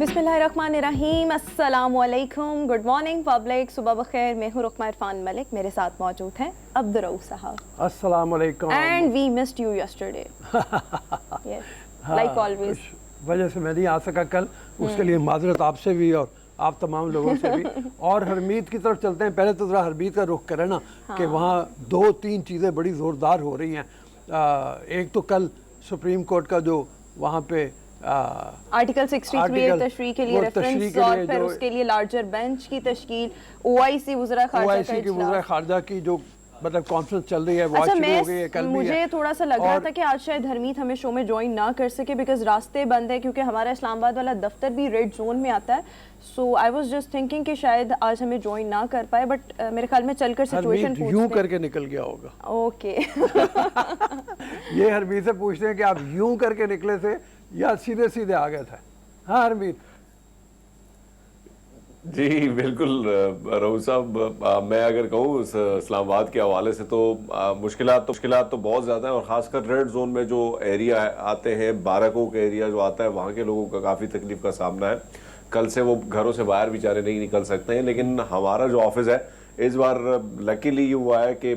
बिस्मिल्लाहिर्रहमानिर्रहीम, अस्सलामुअलैकुम, good morning public, सुबह बखैर। मैं हूँ रुकमा इरफान मलिक, मेरे साथ मौजूद हैं अब्दुर्रऊफ साहब। अस्सलामुअलैकुम। And we missed you yesterday, like always. वजह से मैं नहीं आ सका कल, उसके लिए माजरत आपसे भी और आप तमाम लोगों से भी। और हरमीत की तरफ चलते हैं। पहले तो ज़रा हरमीत का रुख करें ना, कि वहाँ दो तीन चीज़ें बड़ी ज़ोरदार हो रही हैं। एक तो कल सुप्रीम कोर्ट का जो वहाँ पे आर्टिकल 63 तशरीह के लिए रेफरेंस और फिर उसके लिए लार्जर बेंच की तश्कील, ओआईसी वज़रा खारजा की जो मतलब कॉन्फ्रेंस चल रही है वो अच्छा, आज शुरू हो गई है, कल भी मुझे थोड़ा सा लग रहा था कि आज शायद हरमीत हमें शो में ज्वाइन ना कर सके बिकॉज रास्ते बंद है, क्योंकि हमारा इस्लामाबाद वाला दफ्तर भी रेड जोन में आता है। सो आई वाज जस्ट थिंकिंग कि शायद आज हमें ज्वाइन ना कर पाए, बट मेरे ख्याल में चलकर सिचुएशन यूं करके निकल गया होगा। ओके ये हरमीत से पूछते हैं कि आप यूं करके निकले थे या सीधे सीधे आ गए थे? हाँ हरमीत जी बिल्कुल रऊफ साहब, मैं अगर कहूँ इस्लामाबाद के हवाले से तो मुश्किलात तो बहुत ज़्यादा है, और ख़ासकर रेड जोन में जो एरिया आते हैं, बारकों का एरिया जो आता है, वहाँ के लोगों का काफ़ी तकलीफ का सामना है। कल से वो घरों से बाहर बेचारे नहीं निकल सकते हैं, लेकिन हमारा जो ऑफिस है इस बार लकीली ये हुआ है कि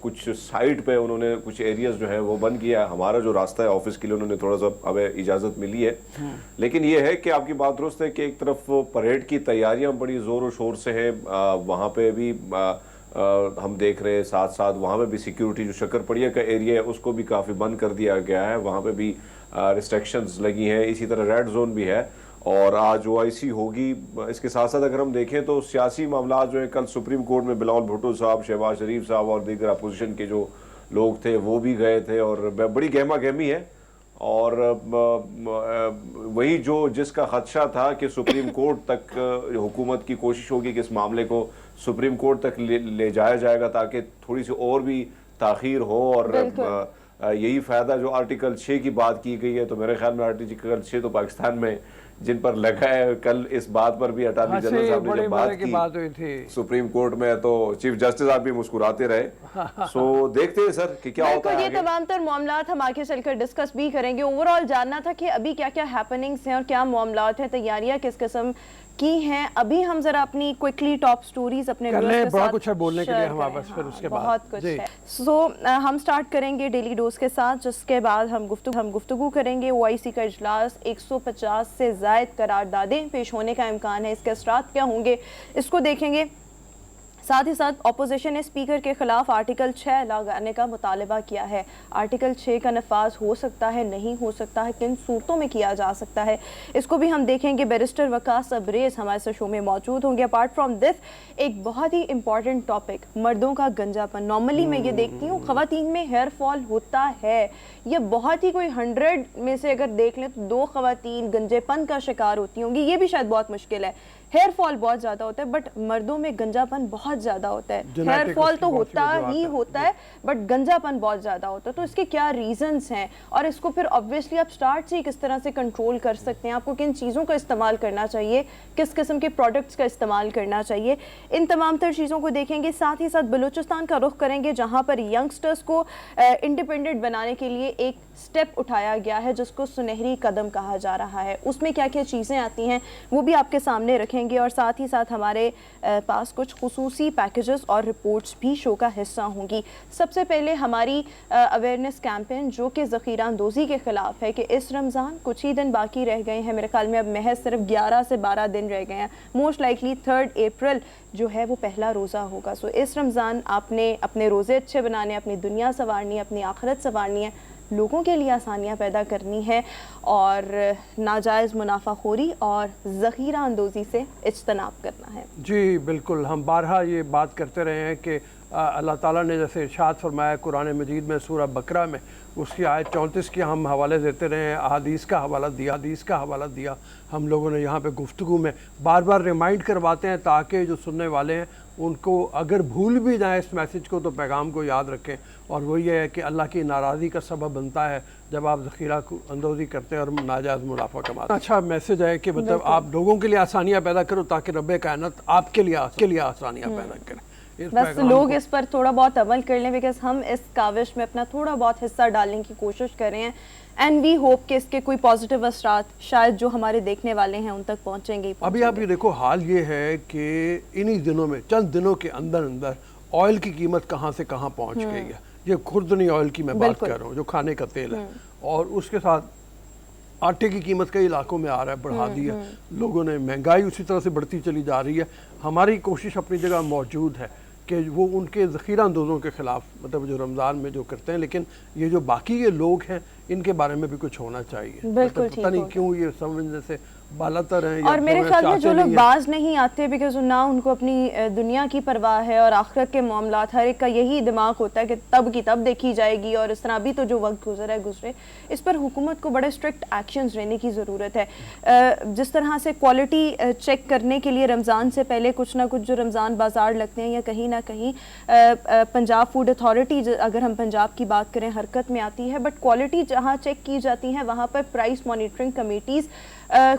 कुछ साइट पे उन्होंने कुछ एरियाज जो है वो बंद किया है। हमारा जो रास्ता है ऑफिस के लिए उन्होंने थोड़ा सा हमें इजाज़त मिली है। लेकिन ये है कि आपकी बात दुरुस्त है कि एक तरफ परेड की तैयारियां बड़ी ज़ोर शोर से हैं, वहाँ पे भी हम देख रहे हैं, साथ साथ वहाँ पे भी सिक्योरिटी जो शक्करपड़िया का एरिया है उसको भी काफ़ी बंद कर दिया गया है, वहाँ पे भी रिस्ट्रिक्शंस लगी हैं। इसी तरह रेड जोन भी है और आज ओआईसी होगी। इसके साथ साथ अगर हम देखें तो सियासी मामला जो है, कल सुप्रीम कोर्ट में बिलावल भुट्टो साहब, शहबाज शरीफ साहब और दीगर अपोजिशन के जो लोग थे वो भी गए थे, और बड़ी गहमा गहमी है। और वही जो जिसका खदशा था कि सुप्रीम कोर्ट तक हुकूमत की कोशिश होगी कि इस मामले को सुप्रीम कोर्ट तक ले जाया जाएगा ताकि थोड़ी सी और भी ताखीर हो, और यही फ़ायदा जो आर्टिकल 6 की बात की गई है, तो मेरे ख्याल में आर्टिकल 6 तो पाकिस्तान में जिन पर लगा है, कल इस बात पर भी अटॉर्नी जनरल साहब ने जब बात हुई थी सुप्रीम कोर्ट में, तो चीफ जस्टिस साहब भी मुस्कुराते रहे। सो देखते हैं सर कि क्या होता है। ये तमाम तर मामलात हम आगे चलकर डिस्कस भी करेंगे। ओवरऑल जानना था कि अभी क्या क्या हैपनिंग्स हैं और क्या मामलात हैं, तैयारियां किस किस्म की हैं। अभी हम जरा अपनी क्विकली टॉप स्टोरीज अपने बहुत कुछ है बोलने के लिए हमारे पास, फिर उसके बाद बहुत कुछ है। सो हम स्टार्ट करेंगे डेली डोज के साथ, जिसके बाद हम गुफ्तगू करेंगे। ओआईसी का इजलास, 150 से ज़ायद करारदादें पेश होने का इम्कान है, इसके असरात क्या होंगे इसको देखेंगे। साथ ही साथ अपोजिशन ने स्पीकर के खिलाफ आर्टिकल 6 लगाने का मुतालबा किया है। आर्टिकल 6 का नफाज हो सकता है, नहीं हो सकता है, किन सूरतों में किया जा सकता है, इसको भी हम देखेंगे। बैरिस्टर वकास अब्रेज हमारे साथ शो में मौजूद होंगे। अपार्ट फ्रॉम दिस एक बहुत ही इंपॉर्टेंट टॉपिक, मर्दों का गंजापन। नॉर्मली मैं ये देखती हूँ ख़वातीन में हेयर फॉल होता है, ये बहुत ही कोई 100 में से अगर देख लें तो 2 ख़वातीन गंजेपन का शिकार होती होंगी, ये भी शायद बहुत मुश्किल है। हेयर फॉल बहुत ज़्यादा होता है, बट मर्दों में गंजापन बहुत ज़्यादा होता है। हेयर फॉल तो होता ही होता है, बट गंजापन बहुत ज़्यादा होता है। तो इसके क्या रीजंस हैं, और इसको फिर ऑब्वियसली आप स्टार्ट से किस तरह से कंट्रोल कर सकते हैं, आपको किन चीज़ों का इस्तेमाल करना चाहिए, किस किस्म के प्रोडक्ट्स का इस्तेमाल करना चाहिए, इन तमाम तर चीज़ों को देखेंगे। साथ ही साथ बलूचिस्तान का रुख करेंगे, जहाँ पर यंगस्टर्स को इंडिपेंडेंट बनाने के लिए एक स्टेप उठाया गया है जिसको सुनहरी कदम कहा जा रहा है। उसमें क्या क्या चीज़ें आती हैं वो भी आपके सामने रखेंगे, और साथ ही साथ हमारे पास कुछ खुसूसी पैकेजेस और रिपोर्ट्स भी शो का हिस्सा होंगी। सबसे पहले हमारी अवेयरनेस कैंपेन जो कि ज़ख़ीरा अंदोज़ी के ख़िलाफ़ है, कि इस रमज़ान कुछ ही दिन बाकी रह गए हैं, मेरे ख्याल में अब महज सिर्फ 11 से 12 दिन रह गए हैं। मोस्ट लाइकली 3 अप्रैल जो है वो पहला रोज़ा होगा। सो इस रमज़ान आपने अपने रोज़े अच्छे बनाने, अपनी दुनिया संवारनी है, अपनी आखिरत संवारनी है, लोगों के लिए आसानियाँ पैदा करनी है, और नाजायज़ मुनाफाखोरी और ज़ख़ीरा अंदोज़ी से इज्तनाब करना है। जी बिल्कुल, हम बारहा ये बात करते रहे हैं कि अल्लाह ताला ने जैसे इरशाद फरमाया कुरान मजीद में सूरह बकरा में, उसकी आयत 34 के हम हवाले देते रहे हैं, हदीस का हवाला दिया। हम लोगों ने यहाँ पे गुफ्तगू में बार बार रिमाइंड करवाते हैं ताकि जो सुनने वाले हैं उनको अगर भूल भी जाए इस मैसेज को तो पैगाम को याद रखें। और वो ये है कि अल्लाह की नाराज़गी का सबब बनता है जब आप ज़ख़ीरा को अंदोज़ी करते हैं और नाजायज़ मुनाफा कमाते हैं। अच्छा मैसेज है कि मतलब आप लोगों के लिए आसानियाँ पैदा करो ताकि रब्बे कायनात आपके लिए आसानियाँ पैदा करें। बस लोग इस पर थोड़ा बहुत अमल कर लें, बिकॉज हम इस काविश में अपना थोड़ा बहुत हिस्सा डालने की कोशिश कर रहे हैं एंड वी होप कि इसके कोई पॉजिटिव असरात शायद जो हमारे देखने वाले हैं उन तक पहुंचेंगे ही अभी आप ये देखो, हाल ये है कि इन्हीं दिनों में, चंद दिनों के अंदर अंदर ऑयल की कीमत कहाँ से कहाँ पहुंच गई है। ये खुर्दनी ऑयल की मैं बात कर रहा हूँ, जो खाने का तेल है, और उसके साथ आटे की कीमत कई इलाकों में आ रहा है, बढ़ा दी है लोगों ने। महंगाई उसी तरह से बढ़ती चली जा रही है। हमारी कोशिश अपनी जगह मौजूद है कि वो उनके ज़ख़ीरा अंदोज़ों के ख़िलाफ़, मतलब जो रमज़ान में जो करते हैं, लेकिन ये जो बाकी ये लोग हैं इनके बारे में भी कुछ होना चाहिए। बिल्कुल, पता नहीं क्यों ये समझने से बालातर हैं, और मेरे ख्याल में जो लोग बाज नहीं आते बिकॉज ना उनको अपनी दुनिया की परवाह है और आखिरत के मामलात, हर एक का यही दिमाग होता है कि तब की तब देखी जाएगी और इस तरह अभी तो जो वक्त गुजरे। इस पर हुकूमत को बड़े स्ट्रिक्ट एक्शंस लेने की ज़रूरत है। जिस तरह से क्वालिटी चेक करने के लिए रमज़ान से पहले कुछ ना कुछ जो रमज़ान बाजार लगते हैं या कहीं ना कहीं पंजाब फूड अथॉरिटी, अगर हम पंजाब की बात करें, हरकत में आती है, बट क्वालिटी जहाँ चेक की जाती है वहाँ पर प्राइस मॉनिटरिंग कमेटीज़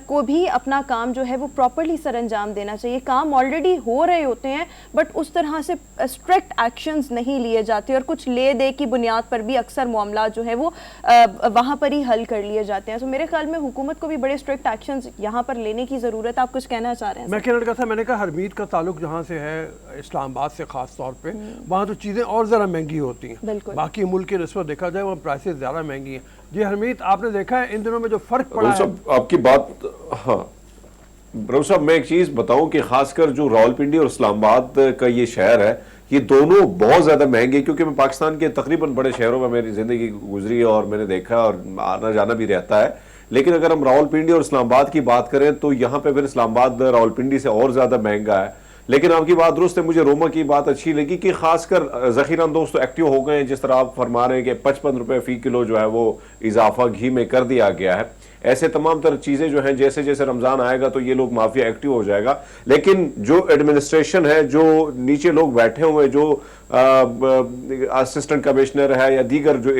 को भी अपना काम जो है वो प्रॉपरली सर अंजाम देना चाहिए। काम ऑलरेडी हो रहे होते हैं बट उस तरह से स्ट्रिक्ट एक्शंस नहीं लिए जाते और कुछ ले दे की बुनियाद पर भी अक्सर मामला जो है वो वहाँ पर ही हल कर लिए जाते हैं। तो मेरे ख्याल में हुकूमत को भी बड़े स्ट्रिक्ट एक्शंस यहाँ पर लेने की ज़रूरत है। आप कुछ कहना चाह रहे हैं? मैं कहना लगा था, मैंने कहा हरमीत का ताल्लुक जहाँ से है इस्लामाबाद से ख़ास तौर पे, वहाँ तो चीज़ें और ज़रा महंगी होती हैं। बाकी मुल्क की निस्बत देखा जाए वहाँ प्राइसेस ज़्यादा महंगी हैं। जी हरमीत, आपने देखा है इन दिनों में जो फ़र्क पड़ा है? आपकी बात, हाँ रऊफ साहब, मैं एक चीज़ बताऊं कि खासकर जो रावलपिंडी और इस्लामाबाद का ये शहर है, ये दोनों बहुत ज़्यादा महंगे, क्योंकि मैं पाकिस्तान के तकरीबन बड़े शहरों में मेरी ज़िंदगी गुजरी है और मैंने देखा और आना जाना भी रहता है। लेकिन अगर हम रावलपिंडी और इस्लामाबाद की बात करें तो यहाँ पे फिर इस्लामाबाद रावलपिंडी से और ज़्यादा महंगा है। लेकिन आपकी बात दुरुस्त है, मुझे रोमा की बात अच्छी लगी कि खासकर ज़ख़ीरा अंदोज़ तो एक्टिव हो गए हैं, जिस तरह आप फरमा रहे हैं कि 55 रुपये फ़ी किलो जो है वो इजाफा घी में कर दिया गया है। ऐसे तमाम तरह चीज़ें जो हैं, जैसे जैसे रमज़ान आएगा तो ये लोग माफिया एक्टिव हो जाएगा। लेकिन जो एडमिनिस्ट्रेशन है, जो नीचे लोग बैठे हुए, जो असिस्टेंट कमिश्नर है या दीगर जो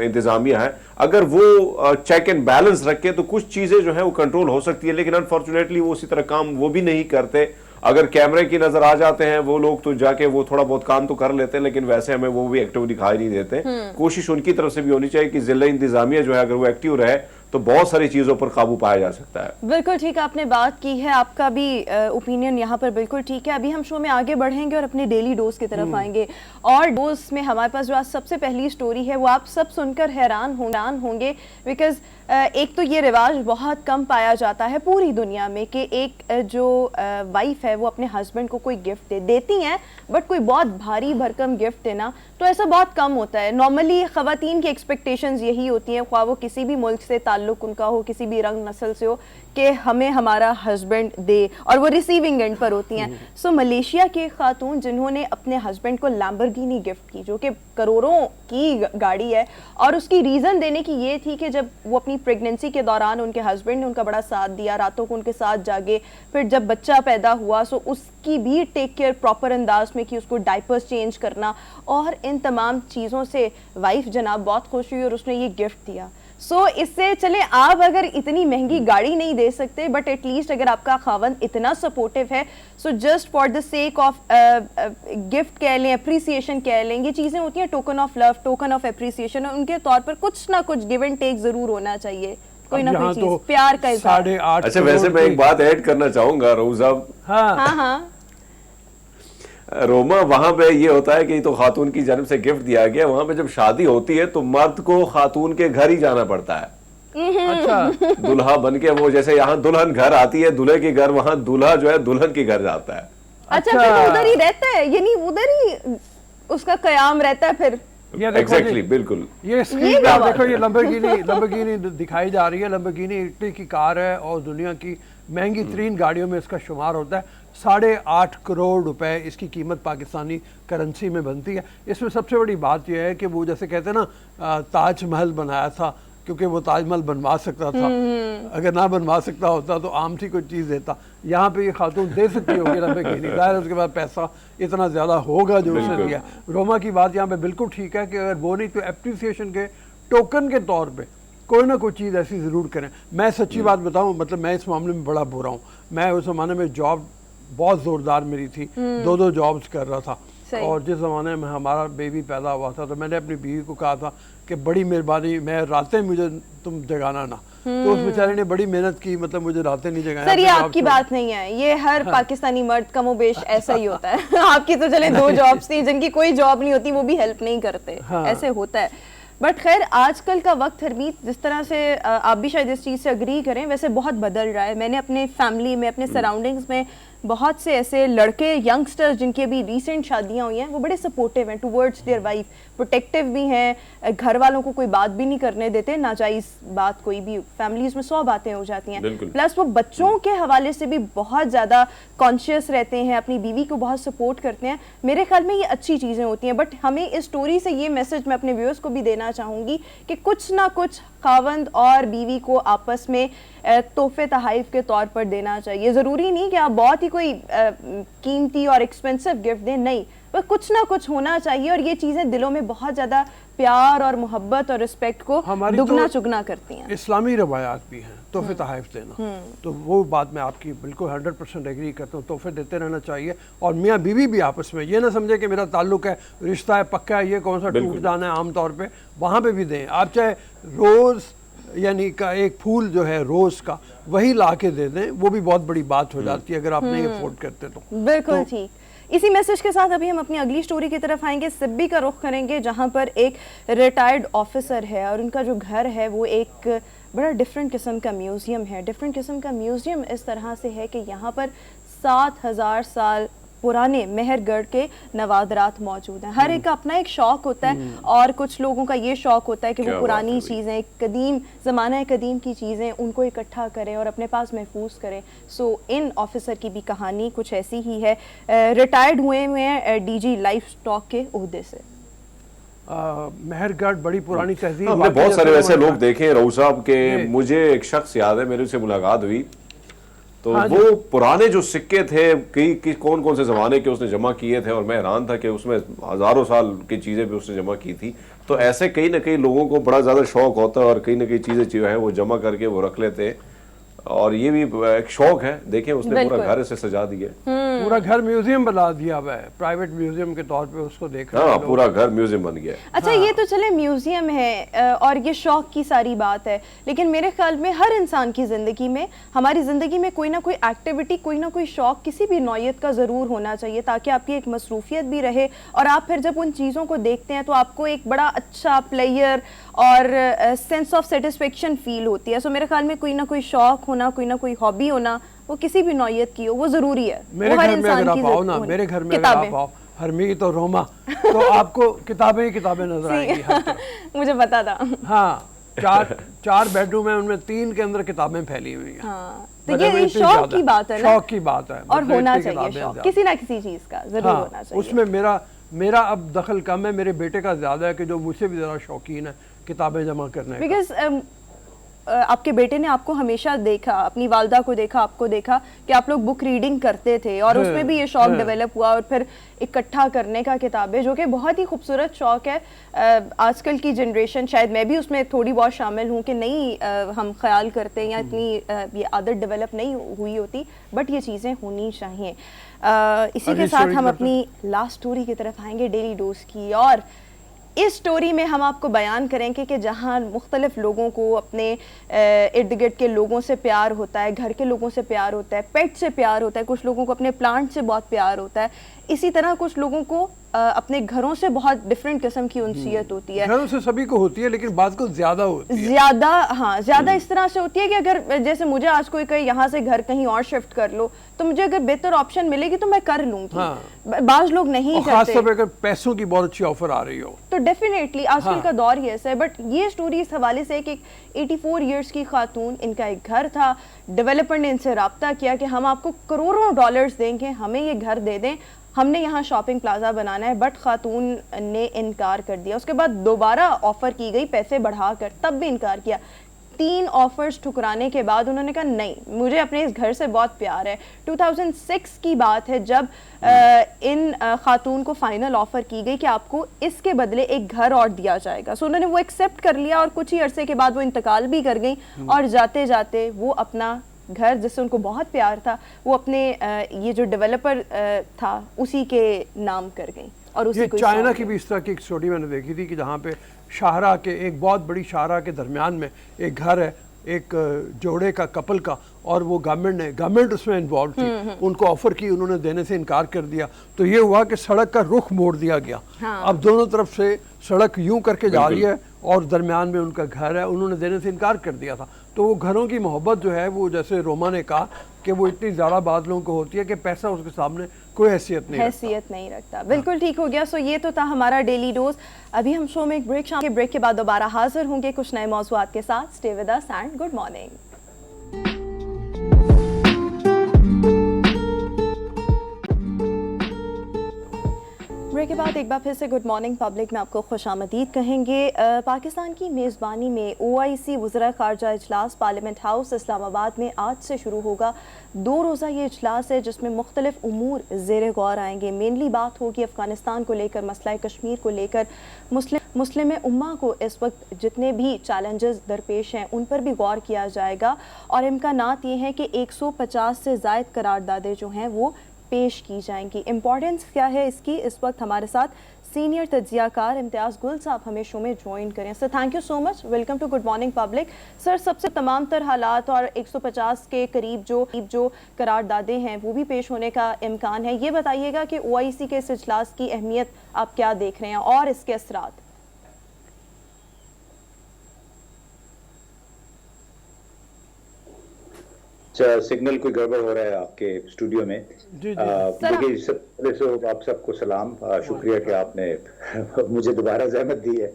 इंतजामिया है, अगर वो चेक एंड बैलेंस रखे तो कुछ चीज़ें जो है वो कंट्रोल हो सकती है। लेकिन अनफॉर्चुनेटली वो उसी तरह काम वो भी नहीं करते। अगर कैमरे की नजर आ जाते हैं वो लोग तो जाके वो थोड़ा बहुत काम तो कर लेते हैं, लेकिन वैसे हमें वो भी एक्टिव दिखाई नहीं देते। कोशिश उनकी तरफ से भी होनी चाहिए कि जिला इंतजामिया जो है अगर वो एक्टिव रहे तो बहुत सारी चीजों पर काबू पाया जा सकता है। बिल्कुल ठीक आपने बात की है, आपका भी ओपिनियन यहाँ पर बिल्कुल ठीक है। अभी हम शो में आगे बढ़ेंगे और अपने डेली डोज की तरफ आएंगे, और डोज में हमारे पास जो आज सबसे पहली स्टोरी है वो आप सब सुनकर हैरान होंगे बिकॉज एक तो ये रिवाज बहुत कम पाया जाता है पूरी दुनिया में कि एक जो वाइफ है वो अपने हस्बैंड को कोई गिफ्ट देती हैं, बट कोई बहुत भारी भरकम गिफ्ट देना तो ऐसा बहुत कम होता है। नॉर्मली ख़वातीन की एक्सपेक्टेशंस यही होती हैं, ख्वाह वो किसी भी मुल्क से ताल्लुक उनका हो, किसी भी रंग नस्ल से हो, कि हमें हमारा हस्बैंड दे, और वो रिसीविंग एंड पर होती हैं। सो मलेशिया के खातून जिन्होंने अपने हस्बैंड को लैम्बोर्गिनी गिफ्ट की, जो कि करोड़ों की गाड़ी है, और उसकी रीज़न देने की ये थी कि जब वो अपनी प्रेगनेंसी के दौरान उनके हस्बैंड ने उनका बड़ा साथ दिया, रातों को उनके साथ जागे, फिर जब बच्चा पैदा हुआ सो उसकी भी टेक केयर प्रॉपर अंदाज में की, उसको डायपर्स चेंज करना, और इन तमाम चीज़ों से वाइफ जनाब बहुत खुश हुई और उसने ये गिफ्ट दिया। सो इससे चले आप अगर इतनी महंगी गाड़ी नहीं दे सकते, बट एटलीस्ट अगर आपका खावंद इतना सपोर्टिव है, so just for the sake of gift कह लें, अप्रिसिएशन कह लें, ये चीज़ें होती हैं token of love, token of appreciation, उनके तौर पर कुछ ना कुछ गिव एंड टेक जरूर होना चाहिए, कोई ना कोई चीज, प्यार का इज़हार। 8.5 अच्छा, वैसे मैं एक बात ऐड करना चाहूंगा रऊफ साहब। हाँ रोमा, वहां पे ये होता है कि तो खातून की जन्म से गिफ्ट दिया गया, वहां पे जब शादी होती है तो मर्द को खातून के घर ही जाना पड़ता है। अच्छा, दुल्हा बन के, वो जैसे यहाँ दुल्हन घर आती है दूल्हे के घर, वहां दूल्हा जो है दुल्हन के घर जाता है। अच्छा, फिर वो उधर ही रहता है, यानी उधर ही उसका कयाम रहता है फिर। एग्जैक्टली, बिल्कुल। ये स्क्रीन पर देखो, ये लंबरगिनी दिखाई जा रही है। लंबरगिनी इटली की कार है और दुनिया की महंगी तरीन गाड़ियों में इसका शुमार होता है। 8.5 करोड़ रुपए इसकी कीमत पाकिस्तानी करेंसी में बनती है। इसमें सबसे बड़ी बात यह है कि वो जैसे कहते हैं ना, ताजमहल बनाया था क्योंकि वो ताजमहल बनवा सकता था, अगर ना बनवा सकता होता तो आम सी कोई चीज़ देता। यहाँ पे ये खातून दे सकती होगी लंबरगिनी, ज़ाहिर उसके बाद पैसा इतना ज़्यादा होगा जो उसने दिया। रोमा की बात यहाँ पे बिल्कुल ठीक है कि अगर वो नहीं तो एप्रिसिएशन के टोकन के तौर पे कोई ना कोई चीज़ ऐसी ज़रूर करें। मैं सच्ची बात बताऊँ, मतलब मैं इस मामले में बड़ा बुरा हूँ। मैं उस ज़माने में जॉब बहुत ज़ोरदार मेरी थी, 2 जॉब्स कर रहा था। सही। और जिस ज़माने में हमारा बेबी पैदा हुआ था तो मैंने अपनी बीवी को कहा था कि बड़ी मेहरबानी, मैं रातें मुझे तुम जगाना ना। तो उस बेचारे ने बड़ी मेहनत की, मतलब मुझे रातें नहीं जगाया। सर ये आपकी बात नहीं है, ये हर पाकिस्तानी मर्द कमोबेश ऐसा ही होता है। आपकी तो चले 2 जॉब्स थी, जिनकी कोई जॉब नहीं होती वो भी हेल्प नहीं करते, ऐसे होता है। बट खैर आजकल का वक्त हरमीत, जिस तरह से आप भी शायद इस चीज़ से अग्री करें, वैसे बहुत बदल रहा है। मैंने अपने फैमिली में, अपने सराउंडिंग्स में बहुत से ऐसे लड़के, यंगस्टर्स जिनकी अभी रिसेंट शादियां हुई हैं, वो बड़े सपोर्टिव हैं टुवर्ड्स देयर वाइफ, प्रोटेक्टिव भी हैं, घर वालों को कोई बात भी नहीं करने देते, नाजायज़ बात कोई भी। फैमिलीज़ में 100 बातें हो जाती हैं। प्लस वो बच्चों के हवाले से भी बहुत ज़्यादा कॉन्शियस रहते हैं, अपनी बीवी को बहुत सपोर्ट करते हैं। मेरे ख्याल में ये अच्छी चीज़ें होती हैं। बट हमें इस स्टोरी से ये मैसेज मैं अपने व्यूअर्स को भी देना चाहूँगी कि कुछ ना कुछ खावंद और बीवी को आपस में तोहफे तहाइफ के तौर पर देना चाहिए। ज़रूरी नहीं कि आप बहुत ही कोई कीमती और एक्सपेंसिव गिफ्ट दें, नहीं, पर कुछ ना कुछ होना चाहिए। और ये चीज़ें दिलों में बहुत ज़्यादा प्यार और मोहब्बत और रिस्पेक्ट को दुगना चुगना करती हैं। इस्लामी रवायात भी हैं तोहफे तहाइफ देना, तो वो बात मैं आपकी बिल्कुल 100% एग्री करता हूँ। तोहफे देते रहना चाहिए। और मियाँ बीवी भी आपस में ये ना समझे कि मेरा ताल्लुक है, रिश्ता है, पक्का है, ये कौन सा टूट जाना है। आमतौर पे वहाँ पे भी दें। आप चाहे रोज़ यानी का एक फूल जो है रोज़ का, वही ला के दे दें, वो भी बहुत बड़ी बात हो जाती है अगर आप नहीं अफोर्ड करते तो। बिल्कुल ठीक। इसी मैसेज के साथ अभी हम अपनी अगली स्टोरी की तरफ आएंगे। सिब्बी का रुख करेंगे, जहां पर एक रिटायर्ड ऑफिसर है और उनका जो घर है वो एक बड़ा डिफरेंट किस्म का म्यूज़ियम है। डिफरेंट किस्म का म्यूज़ियम इस तरह से है कि यहाँ पर 7000 साल पुराने मेहरगढ़ के नवादरात मौजूद हैं। हर एक का अपना एक शौक होता है, और कुछ लोगों का ये शौक होता है कि वो पुरानी चीज़ें, कदीम ज़माना कदीम की चीज़ें, उनको इकट्ठा करें और अपने पास महफूज करें। सो इन ऑफिसर की भी कहानी कुछ ऐसी ही है। रिटायर्ड हुए हैं डीजी लाइफ स्टॉक के ओहदे से। मेहरगढ़ बड़ी पुरानी तहजीब। हमने बहुत सारे वैसे लोग देखे रऊफ साहब के। मुझे एक शख्स याद है, मेरे उससे मुलाकात हुई तो वो पुराने जो सिक्के थे कौन कौन से ज़माने के उसने जमा किए थे, और मैं हैरान था कि उसमें हज़ारों साल की चीज़ें भी उसने जमा की थी। तो ऐसे कई ना कई लोगों को बड़ा ज़्यादा शौक होता है और कई ना कई चीज़ें जो है वो जमा करके वो रख लेते हैं, और ये भी एक शौक है। देखें उसने पूरा घर से सजा दिया, पूरा घर म्यूजियम बना दिया हुआ है, प्राइवेट म्यूजियम के तौर पे उसको देख रहे हैं। पूरा घर म्यूजियम बन गया। अच्छा ये तो चले म्यूजियम है और ये शौक की सारी बात है, लेकिन मेरे ख्याल में हर इंसान की ज़िंदगी में, हमारी ज़िंदगी में कोई ना कोई एक्टिविटी, कोई ना कोई शौक किसी भी नौयत का ज़रूर होना चाहिए, ताकि आपकी एक मसरूफियत भी रहे और आप फिर जब उन चीज़ों को देखते हैं तो आपको एक बड़ा अच्छा प्लेयर और सेंस ऑफ सेटिस्फेक्शन फील होती है। सो मेरे ख्याल में कोई ना कोई शौक होना, कोई ना कोई हॉबी होना, वो किसी भी नौयत की हो, वो ज़रूरी है। मेरे घर में अगर आप आओ ना, मेरे घर में अगर आप आओ हरमीत और रोमा, तो आपको किताबें ही किताबें नजर आएंगी। मुझे पता था। हाँ, चार बेडरूम है, उनमें 3 के अंदर किताबें फैली हुई हैं। हाँ, तो ये शौक की बात है ना, शौक की बात है, और होना चाहिए शौक किसी ना किसी चीज का जरूर होना चाहिए। उसमें मेरा अब दखल कम है, मेरे बेटे का ज्यादा है कि जो मुझसे भी ज्यादा शौकीन है किताबें जमा करने। बिकॉज आपके बेटे ने आपको हमेशा देखा, अपनी वालदा को देखा, आपको देखा कि आप लोग बुक रीडिंग करते थे, और उसमें भी ये शौक डेवलप हुआ और फिर इकट्ठा करने का किताबें, जो कि बहुत ही खूबसूरत शौक है। आजकल की जनरेशन, शायद मैं भी उसमें थोड़ी बहुत शामिल हूँ कि नहीं हम ख्याल करते या इतनी ये आदत डेवलप नहीं हुई होती, बट ये चीज़ें होनी चाहिए। इसी के साथ हम अपनी लास्ट स्टोरी की तरफ आएंगे, डेली डोज की। और इस स्टोरी में हम आपको बयान करेंगे कि जहाँ मुख्तलिफ लोगों को अपने इर्द गिर्द के लोगों से प्यार होता है, घर के लोगों से प्यार होता है, पेट से प्यार होता है, कुछ लोगों को अपने प्लांट से बहुत प्यार होता है, इसी तरह कुछ लोगों को अपने घरों से बहुत डिफरेंट किस्म की उनसियत होती है। घरों से सभी को होती है, लेकिन बात को ज्यादा होती है। ज्यादा इस तरह से होती है कि अगर जैसे मुझे आज कोई कहे यहाँ से घर कहीं और शिफ्ट कर लो, तो मुझे अगर बेहतर ऑप्शन मिलेगी तो मैं कर लूंगी। हाँ। बाज लोग नहीं करते, खासतौर पे अगर पैसों की बहुत अच्छी ऑफर आ रही हो तो डेफिनेटली आजकल का दौर ही ऐसा है। बट ये स्टोरी इस हवाले से कि 84 इयर्स की खातून, इनका एक घर था, डेवलपर ने इनसे रब्ता किया कि हम आपको करोड़ों डॉलर्स देंगे, हमें ये घर दे दें, हमने यहाँ शॉपिंग प्लाजा बनाना है। बट खातून ने इनकार कर दिया। उसके बाद दोबारा ऑफर की गई पैसे बढ़ाकर, तब भी इनकार किया। 3 ऑफर्स ठुकराने के बाद उन्होंने कहा नहीं, मुझे अपने इस घर से बहुत प्यार है। 2006 की बात है जब इन खातून को फाइनल ऑफर की गई कि आपको इसके बदले एक घर और दिया जाएगा। सो उन्होंने वो एक्सेप्ट कर लिया और कुछ ही अरसे के बाद वो इंतकाल भी कर गई और जाते जाते वो अपना घर जिससे उनको बहुत प्यार था वो अपने ये जो डेवलपर था उसी के नाम कर गई। और उसी ये को चाइना की भी इस तरह की एक स्टोरी मैंने देखी थी कि जहाँ पे शाहरा के एक बहुत बड़ी शाहरा के दरमियान में एक घर है, एक जोड़े का, कपल का, और वो गवर्नमेंट उसमें इन्वॉल्व थी। उनको ऑफर की, उन्होंने देने से इनकार कर दिया, तो ये हुआ कि सड़क का रुख मोड़ दिया गया। अब दोनों तरफ से सड़क यूं करके जा रही है और दरमियान में उनका घर है, उन्होंने देने से इनकार कर दिया था। तो वो घरों की मोहब्बत जो है वो, जैसे रोमा ने कहा कि वो इतनी ज़्यादा बादलों को होती है कि पैसा उसके सामने कोई हैसियत नहीं रखता। बिल्कुल ठीक हो गया। सो ये तो था हमारा डेली डोज। अभी हम शो में एक ब्रेक, शाम के ब्रेक के बाद दोबारा हाजिर होंगे कुछ नए मौज़ूआत के साथ। Stay with us and good morning. Break के बाद एक बार फिर से गुड मॉर्निंग पब्लिक में आपको खुशामदीद कहेंगे। पाकिस्तान की मेज़बानी में OIC वज़रा ख़ारजा इजलास पार्लियामेंट हाउस इस्लामाबाद में आज से शुरू होगा। 2 रोज़ा ये इजलास है जिसमें मुख्तलिफ उमूर ज़ेर गौर आएंगे। मेनली बात होगी अफ़गानिस्तान को लेकर, मसला कश्मीर को लेकर, मुस्लिम उम्मा को इस वक्त जितने भी चैलेंजेस दरपेश हैं उन पर भी गौर किया जाएगा। और इम्कानात ये हैं कि 150 से ज़ायद करारदादें जो हैं वो पेश की जाएंगी। इम्पॉर्टेंस क्या है इसकी, इस वक्त हमारे साथ सीनियर तज्ज़ियाकार इम्तियाज़ गुल साहब हमें शो में ज्वाइन करें। Sir thank you so much, welcome to good morning public. Sir सबसे तमाम तर हालात और 150 के करीब जो करारदादें हैं वो भी पेश होने का इम्कान है। ये बताइएगा कि OIC के इस इजलास की अहमियत आप क्या देख रहे हैं और इसके असरात। सिग्नल कोई गड़बड़ हो रहा है आपके स्टूडियो में। देखिए इससे पहले तो आप सबको सलाम, शुक्रिया कि आपने मुझे दोबारा ज़हमत दी है।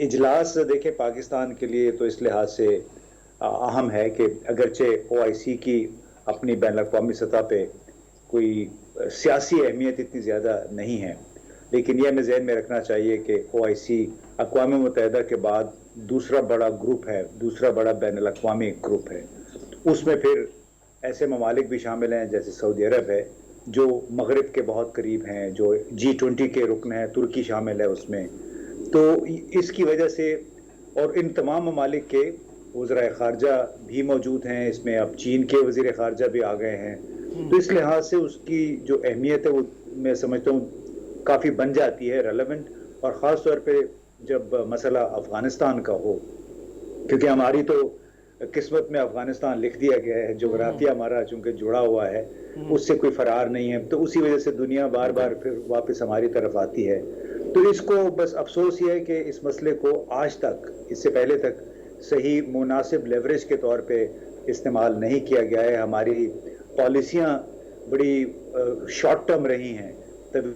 इजलास देखिए पाकिस्तान के लिए तो इस लिहाज से अहम है कि अगरचे OIC की अपनी बैनुल-अक़वामी सतह पे कोई सियासी अहमियत इतनी ज़्यादा नहीं है, लेकिन यह हमें ज़हन में रखना चाहिए कि OIC अक़वाम मुत्तहिदा के बाद दूसरा बड़ा ग्रुप है, दूसरा बड़ा बैनुल-अक़वामी ग्रुप है। उसमें फिर ऐसे ममालिक भी शामिल हैं जैसे सऊदी अरब है जो मगरिब के बहुत करीब हैं, जो G20 के रुकन हैं, तुर्की शामिल है उसमें। तो इसकी वजह से, और इन तमाम ममालिक के वज़राए ख़ारजा भी मौजूद हैं इसमें, अब चीन के वज़ीर ख़ारजा भी आ गए हैं। तो इस लिहाज से उसकी जो अहमियत है वो मैं समझता हूँ काफ़ी बन जाती है रेलेवेंट, और ख़ास तौर पे जब मसला अफ़गानिस्तान का हो, क्योंकि हमारी तो किस्मत में अफगानिस्तान लिख दिया गया है, जोग्राफिया हमारा चूंकि जुड़ा हुआ है उससे कोई फरार नहीं है। तो उसी वजह से दुनिया बार बार फिर वापस हमारी तरफ आती है। तो इसको बस अफसोस ये है कि इस मसले को आज तक, इससे पहले तक सही मुनासिब लेवरेज के तौर पे इस्तेमाल नहीं किया गया है। हमारी पॉलिसियाँ बड़ी शॉर्ट टर्म रही हैं। तब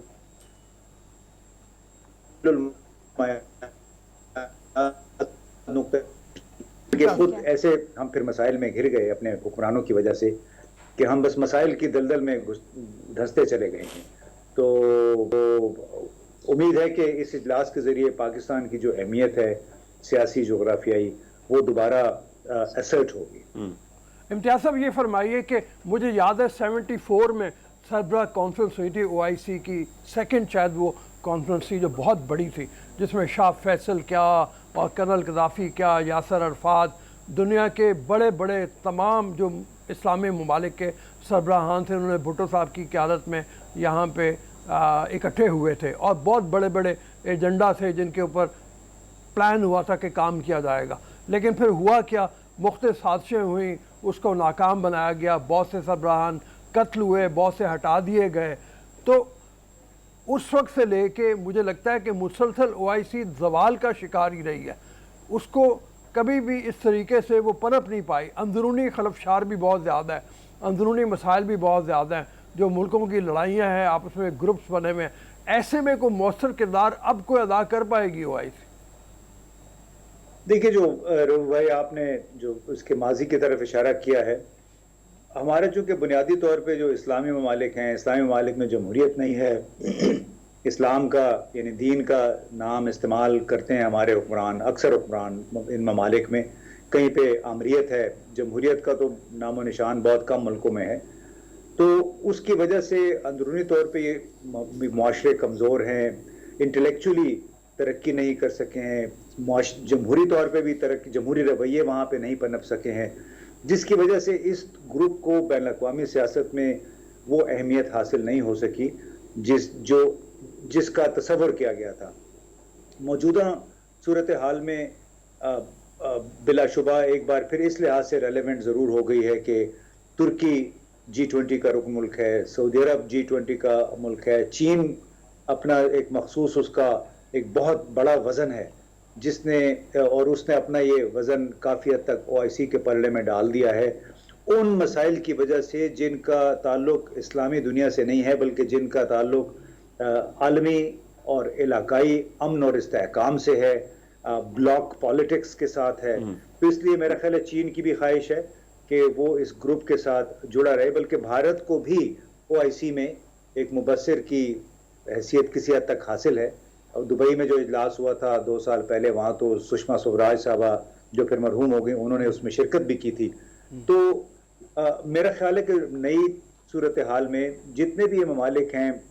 कि खुद ऐसे हम फिर मसाइल में घिर गए अपने हुक्मरानों की वजह से कि हम बस मसाइल की दलदल में धंसते चले गए हैं। तो उम्मीद है कि इस इजलास के ज़रिए पाकिस्तान की जो अहमियत है सियासी जोग्राफियाई वो दोबारा असर्ट होगी। इम्तियाज़ साहब ये फरमाइए कि मुझे याद है 74 में सरबराह कॉन्फ्रेंस हुई थी OIC की, सेकंड शायद वो कॉन्फ्रेंस थी जो बहुत बड़ी थी, जिसमें शाह फैसल क्या और कर्नल गद्दाफ़ी क्या, यासर अरफात, दुनिया के बड़े बड़े तमाम जो इस्लामी ममालिक के सरबराहान थे, उन्होंने भुट्टो साहब की क़यादत में यहाँ पे इकट्ठे हुए थे और बहुत बड़े बड़े एजेंडा थे जिनके ऊपर प्लान हुआ था कि काम किया जाएगा। लेकिन फिर हुआ क्या, मुख्तलिफ साजिशें हुई, उसको नाकाम बनाया गया, बहुत से सरबराहान कत्ल हुए, बहुत से हटा दिए गए। तो उस वक्त से लेके मुझे लगता है कि मुसलसल OIC ज़वाल का शिकार ही रही है, उसको कभी भी इस तरीके से वो पनप नहीं पाई। अंदरूनी खलफशार भी बहुत ज़्यादा है, अंदरूनी मसाइल भी बहुत ज़्यादा हैं, जो मुल्कों की लड़ाइयाँ हैं, आपस में ग्रुप्स बने हुए हैं। ऐसे में कोई मौसर किरदार अब कोई अदा कर पाएगी OIC? देखिए जो भाई आपने जो उसके माजी की तरफ इशारा किया है, हमारे चूँकि बुनियादी तौर पे जो इस्लामी ममालिक हैं, इस्लामी ममालिक में जमहूरियत नहीं है, इस्लाम का यानी दीन का नाम इस्तेमाल करते हैं हमारे हुक्मरान, अक्सर हुक्मरान इन ममालिक में। कहीं पे आमरीत है, जमहूरियत का तो नामो निशान बहुत कम मुल्कों में है। तो उसकी वजह से अंदरूनी तौर पे ये मुआशरे कमज़ोर हैं, इंटेलेक्चुअली तरक्की नहीं कर सके हैं, जमहूरी तौर पे भी तरक्की, जमहूरी रवैये वहाँ पे नहीं पनप सके हैं। जिसकी वजह से इस ग्रुप को बैन अवी सियासत में वो अहमियत हासिल नहीं हो सकी जिसका तसव्वुर किया गया था। मौजूदा सूरत हाल में बिलाशुबा एक बार फिर इस लिहाज से रेलेवेंट ज़रूर हो गई है कि तुर्की G20 का रुकन मुल्क है, सऊदी अरब G20 का मुल्क है, चीन अपना एक मखसूस उसका एक बहुत बड़ा वज़न है उसने अपना ये वज़न काफ़ी हद तक OIC के पलड़े में डाल दिया है। उन मसाइल की वजह से जिनका ताल्लुक इस्लामी दुनिया से नहीं है बल्कि जिनका ताल्लुक आलमी और इलाकाई अमन और इस्तेहकाम से है, ब्लॉक पॉलिटिक्स के साथ है, तो इसलिए मेरा ख्याल है चीन की भी ख्वाहिश है कि वो इस ग्रुप के साथ जुड़ा रहे, बल्कि भारत को भी OIC में एक मुबस्सिर की हैसियत किसी हद तक हासिल है। और दुबई में जो इजलास हुआ था 2 साल पहले, वहाँ तो सुषमा स्वराज साहबा जो फिर मरहूम हो गई, उन्होंने उसमें शिरकत भी की थी। तो मेरा ख्याल है कि नई सूरत हाल में जितने भी ये ममालिक हैं,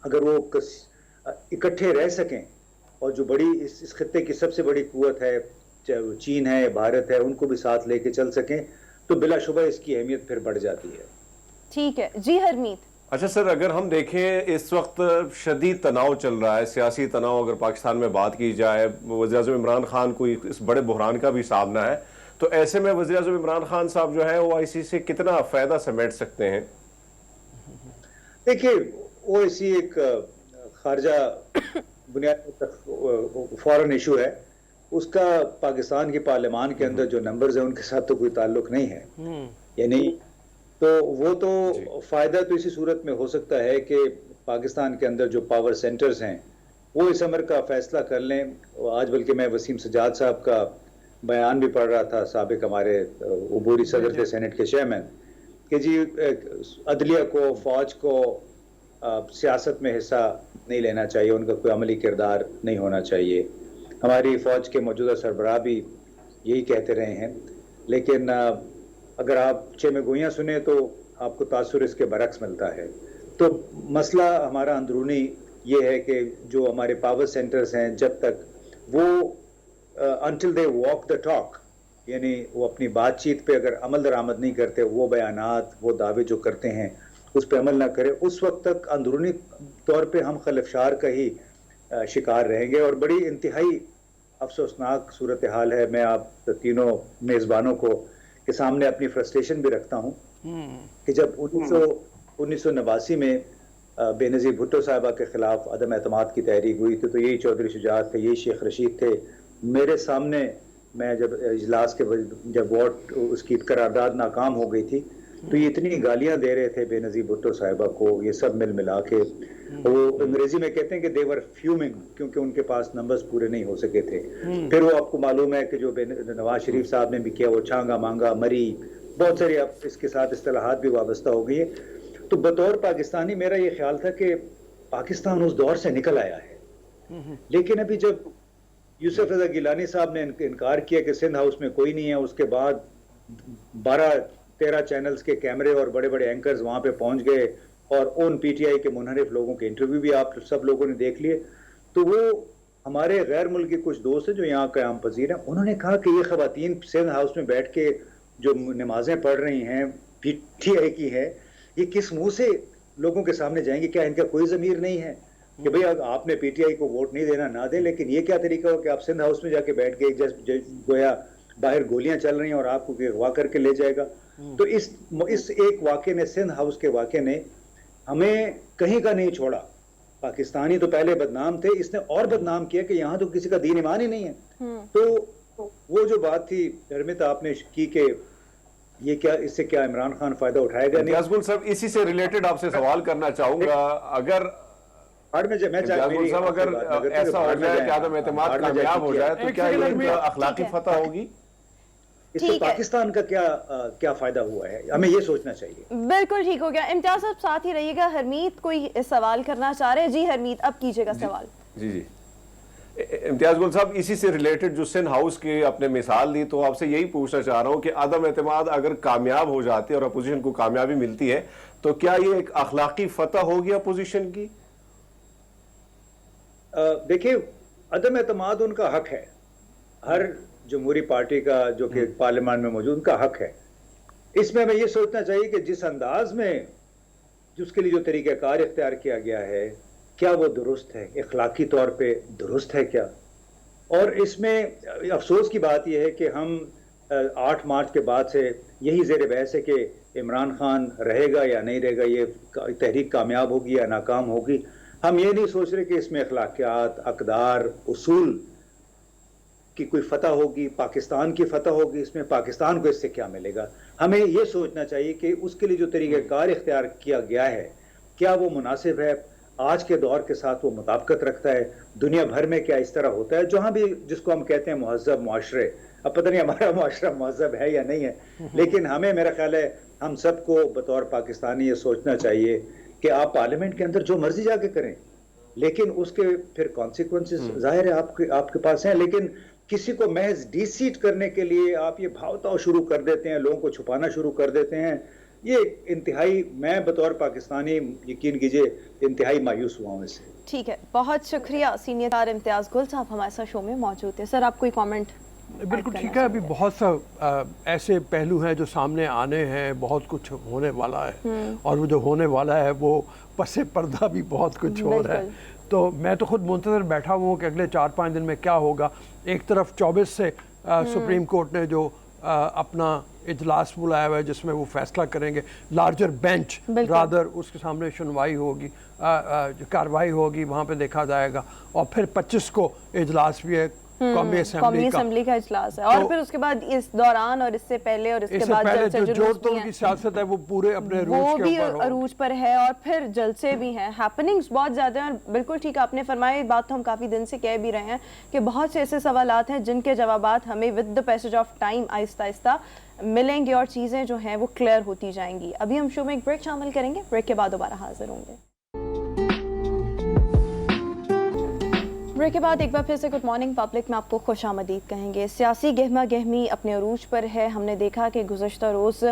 अगर वो इकट्ठे रह सकें और जो बड़ी इस खत्ते की सबसे बड़ी कुव्वत है, चाहे चीन है, भारत है, उनको भी साथ लेके चल सकें, तो बिलाशुबा इसकी अहमियत फिर बढ़ जाती है। ठीक है जी हरमीत। अच्छा सर, अगर हम देखें इस वक्त शदीद तनाव चल रहा है, सियासी तनाव अगर पाकिस्तान में बात की जाए, वज़ीर-ए-आज़म इमरान खान को इस बड़े बुहरान का भी सामना है, तो ऐसे में वज़ीर-ए-आज़म इमरान खान साहब जो है OIC से कितना फ़ायदा समेट सकते हैं? देखिए, OIC एक खारजा बुनियादी फॉरेन इशू है, उसका पाकिस्तान की पार्लियामान के अंदर जो नंबर्स हैं उनके साथ तो कोई ताल्लुक नहीं है, यानी तो वो तो फ़ायदा तो इसी सूरत में हो सकता है कि पाकिस्तान के अंदर जो पावर सेंटर्स हैं वो इस अमर का फ़ैसला कर लें। आज बल्कि मैं वसीम सजाद साहब का बयान भी पढ़ रहा था, साबिक हमारे अबूरी सदर थे सेनेट के चेयरमैन, कि जी अदलिया को, फ़ौज को सियासत में हिस्सा नहीं लेना चाहिए, उनका कोई अमली किरदार नहीं होना चाहिए। हमारी फ़ौज के मौजूदा सरबराह भी यही कहते रहे हैं, लेकिन अगर आप छः में गोइयाँ सुने तो आपको तासुर इसके बरक्स मिलता है। तो मसला हमारा अंदरूनी ये है कि जो हमारे पावर सेंटर्स हैं, जब तक वो until they walk the talk, यानी वो अपनी बातचीत पे अगर अमल दरामद नहीं करते, वो बयानात, वो दावे जो करते हैं उस पर अमल ना करें, उस वक्त तक अंदरूनी तौर पे हम खलफशार का ही शिकार रहेंगे और बड़ी इंतहाई अफसोसनाक सूरत हाल है। मैं आप तीनों मेज़बानों को के सामने अपनी फ्रस्ट्रेशन भी रखता हूँ कि जब 1989 में बेनज़ीर भुट्टो साहिबा के खिलाफ अदम एतमाद की तहरीक हुई थी, तो यही चौधरी शुजात थे, यही शेख रशीद थे मेरे सामने। मैं जब इजलास के जब वोट उसकी करारदाद नाकाम हो गई थी, तो ये इतनी गालियां दे रहे थे बेनज़ीर भुट्टो साहिबा को, ये सब मिला के, वो अंग्रेजी में कहते हैं कि दे वर फ्यूमिंग, क्योंकि उनके पास नंबर्स पूरे नहीं हो सके थे। फिर वो आपको मालूम है कि जो नवाज शरीफ साहब ने भी किया, वो छांगा मांगा मरी, बहुत सारी अब इसके साथ इस्तिलाहात भी वाबस्ता हो गई है। तो बतौर पाकिस्तानी मेरा ये ख्याल था कि पाकिस्तान उस दौर से निकल आया है, लेकिन अभी जब यूसुफ रज़ा गिलानी साहब ने इनकार किया कि सिंध हाउस में कोई नहीं है, उसके बाद 12-13 चैनल्स के कैमरे और बड़े बड़े एंकर्स वहाँ पे पहुँच गए और उन PTI के मुनहरिफ लोगों के इंटरव्यू भी आप सब लोगों ने देख लिए। तो वो हमारे गैर मुल्की कुछ दोस्त हैं जो यहाँ क़याम पजीर हैं, उन्होंने कहा कि ये ख़वातीन सिंध हाउस में बैठ के जो नमाजें पढ़ रही हैं PTI की है, ये किस मुँह से लोगों के सामने जाएंगे? क्या इनका कोई ज़मीर नहीं है कि भाई आपने PTI को वोट नहीं देना ना दे, लेकिन ये क्या तरीका हो कि आप सिंध हाउस में जाके बैठ गए, गोया बाहर गोलियां चल रही हैं और आपको अगवा करके ले जाएगा। तो इस एक वाक़े ने, सिंध हाउस के वाक़े ने हमें कहीं का नहीं छोड़ा। पाकिस्तानी तो पहले बदनाम थे, इसने और बदनाम किया कि यहाँ तो किसी का दीन ईमान ही नहीं है। तो वो जो बात थी धर्मित आपने की कि ये क्या, इससे क्या इमरान खान फायदा उठाएगा? इम्तियाज़ गुल साहब, इसी से रिलेटेड आपसे सवाल करना चाहूंगा, अगर ऐसा हो जाए कि आदम एतमाद कामयाब हो जाए तो क्या ये अखलाकी फतह होगी? इससे पाकिस्तान का क्या फायदा हुआ है, हमें ये सोचना चाहिए। बिल्कुल ठीक हो गया। इम्तियाज साहब साथ ही रहिएगा। हरमीत कोई सवाल करना चाह रहे हैं? जी हरमीत, अब कीजिएगा सवाल। जी इम्तियाज़ गुल साहब, इसी से रिलेटेड जो सिंध हाउस की आपने मिसाल दी, तो आपसे यही पूछना चाह रहा हूँ कि आदम एतमाद अगर कामयाब हो जाती है और अपोजिशन को कामयाबी मिलती है, तो क्या ये एक अखलाकी फतह होगी अपोजिशन की? देखिए, अदम एतमाद उनका हक है, हर जमहूरी पार्टी का जो कि पार्लियामान में मौजूद, उनका हक है। इसमें हमें ये सोचना चाहिए कि जिस अंदाज में जिसके लिए जो तरीक़ाकार इख्तियार किया गया है, क्या वो दुरुस्त है, इखलाकी तौर पे दुरुस्त है क्या? और इसमें अफसोस की बात यह है कि हम 8 मार्च के बाद से यही ज़ेर बहस है कि इमरान खान रहेगा या नहीं रहेगा, ये तहरीक कामयाब होगी या नाकाम होगी। हम ये नहीं सोच रहे कि इसमें अखलाकियात, अक़दार, उसूल की कोई फतह होगी, पाकिस्तान की फतह होगी, इसमें पाकिस्तान को इससे क्या मिलेगा। हमें ये सोचना चाहिए कि उसके लिए जो तरीक़ाकार इख्तियार किया गया है, क्या वो मुनासिब है, आज के दौर के साथ वो मुताबिकत रखता है। दुनिया भर में क्या इस तरह होता है, जहाँ भी जिसको हम कहते हैं मुहज़्ज़ब मुआशरे, अब पता नहीं हमारा मुआशरा मुहज़्ज़ब है या नहीं है, लेकिन हमें, मेरा ख्याल है, हम सबको बतौर पाकिस्तानी ये सोचना चाहिए कि आप पार्लियामेंट के अंदर जो मर्जी जाके करें, लेकिन उसके फिर कॉन्सिक्वेंसेस जाहिर है आपके पास हैं, लेकिन किसी को महज डीसीट करने के लिए आप ये भावताव शुरू कर देते हैं, लोगों को छुपाना शुरू कर देते हैं। ये इंतहाई, मैं बतौर पाकिस्तानी यकीन कीजिए इंतहाई मायूस हुआ हूँ इससे। ठीक है, बहुत शुक्रिया सीनियर इम्तियाज़ गुल साहब हमारे साथ शो में मौजूद थे। सर, आप कोई कमेंट? बिल्कुल ठीक है। अभी बहुत सा ऐसे पहलू हैं जो सामने आने हैं, बहुत कुछ होने वाला है, और वो जो होने वाला है वो पसे पर्दा भी बहुत कुछ हो रहा है। तो मैं तो खुद मुंतज़र बैठा हुआ हूँ कि अगले 4-5 दिन में क्या होगा। एक तरफ 24 से सुप्रीम कोर्ट ने जो अपना इजलास बुलाया हुआ है जिसमें वो फैसला करेंगे, लार्जर बेंच रादर, उसके सामने सुनवाई होगी, कार्रवाई होगी, वहाँ पे देखा जाएगा। और फिर 25 को इजलास भी है, कौमी असेंबली का इजलास है। और तो फिर उसके बाद इस दौरान और इससे पहले और इसके बाद जो जोड़-तोड़ की सियासत है वो पूरे अपने अरूज पर है, और फिर जलसे भी हैं, हैपनिंग्स बहुत ज़्यादा हैं। और बिल्कुल ठीक आपने फरमाया, ये बात तो हम काफ़ी दिन से कह भी रहे हैं कि बहुत से ऐसे सवालात हैं जिनके जवाबात हमें with the passage of time Aahista Aahista मिलेंगे और चीज़ें जो हैं वो क्लियर होती जाएंगी। अभी हम शो में एक ब्रेक शामिल करेंगे, ब्रेक के बाद दोबारा हाजिर होंगे। ब्रेक के बाद एक बार फिर से गुड मॉर्निंग पब्लिक में आपको खुशामदीद कहेंगे। सियासी गहमा गहमी अपने अरूज पर है। हमने देखा कि गुज़श्ता रोज़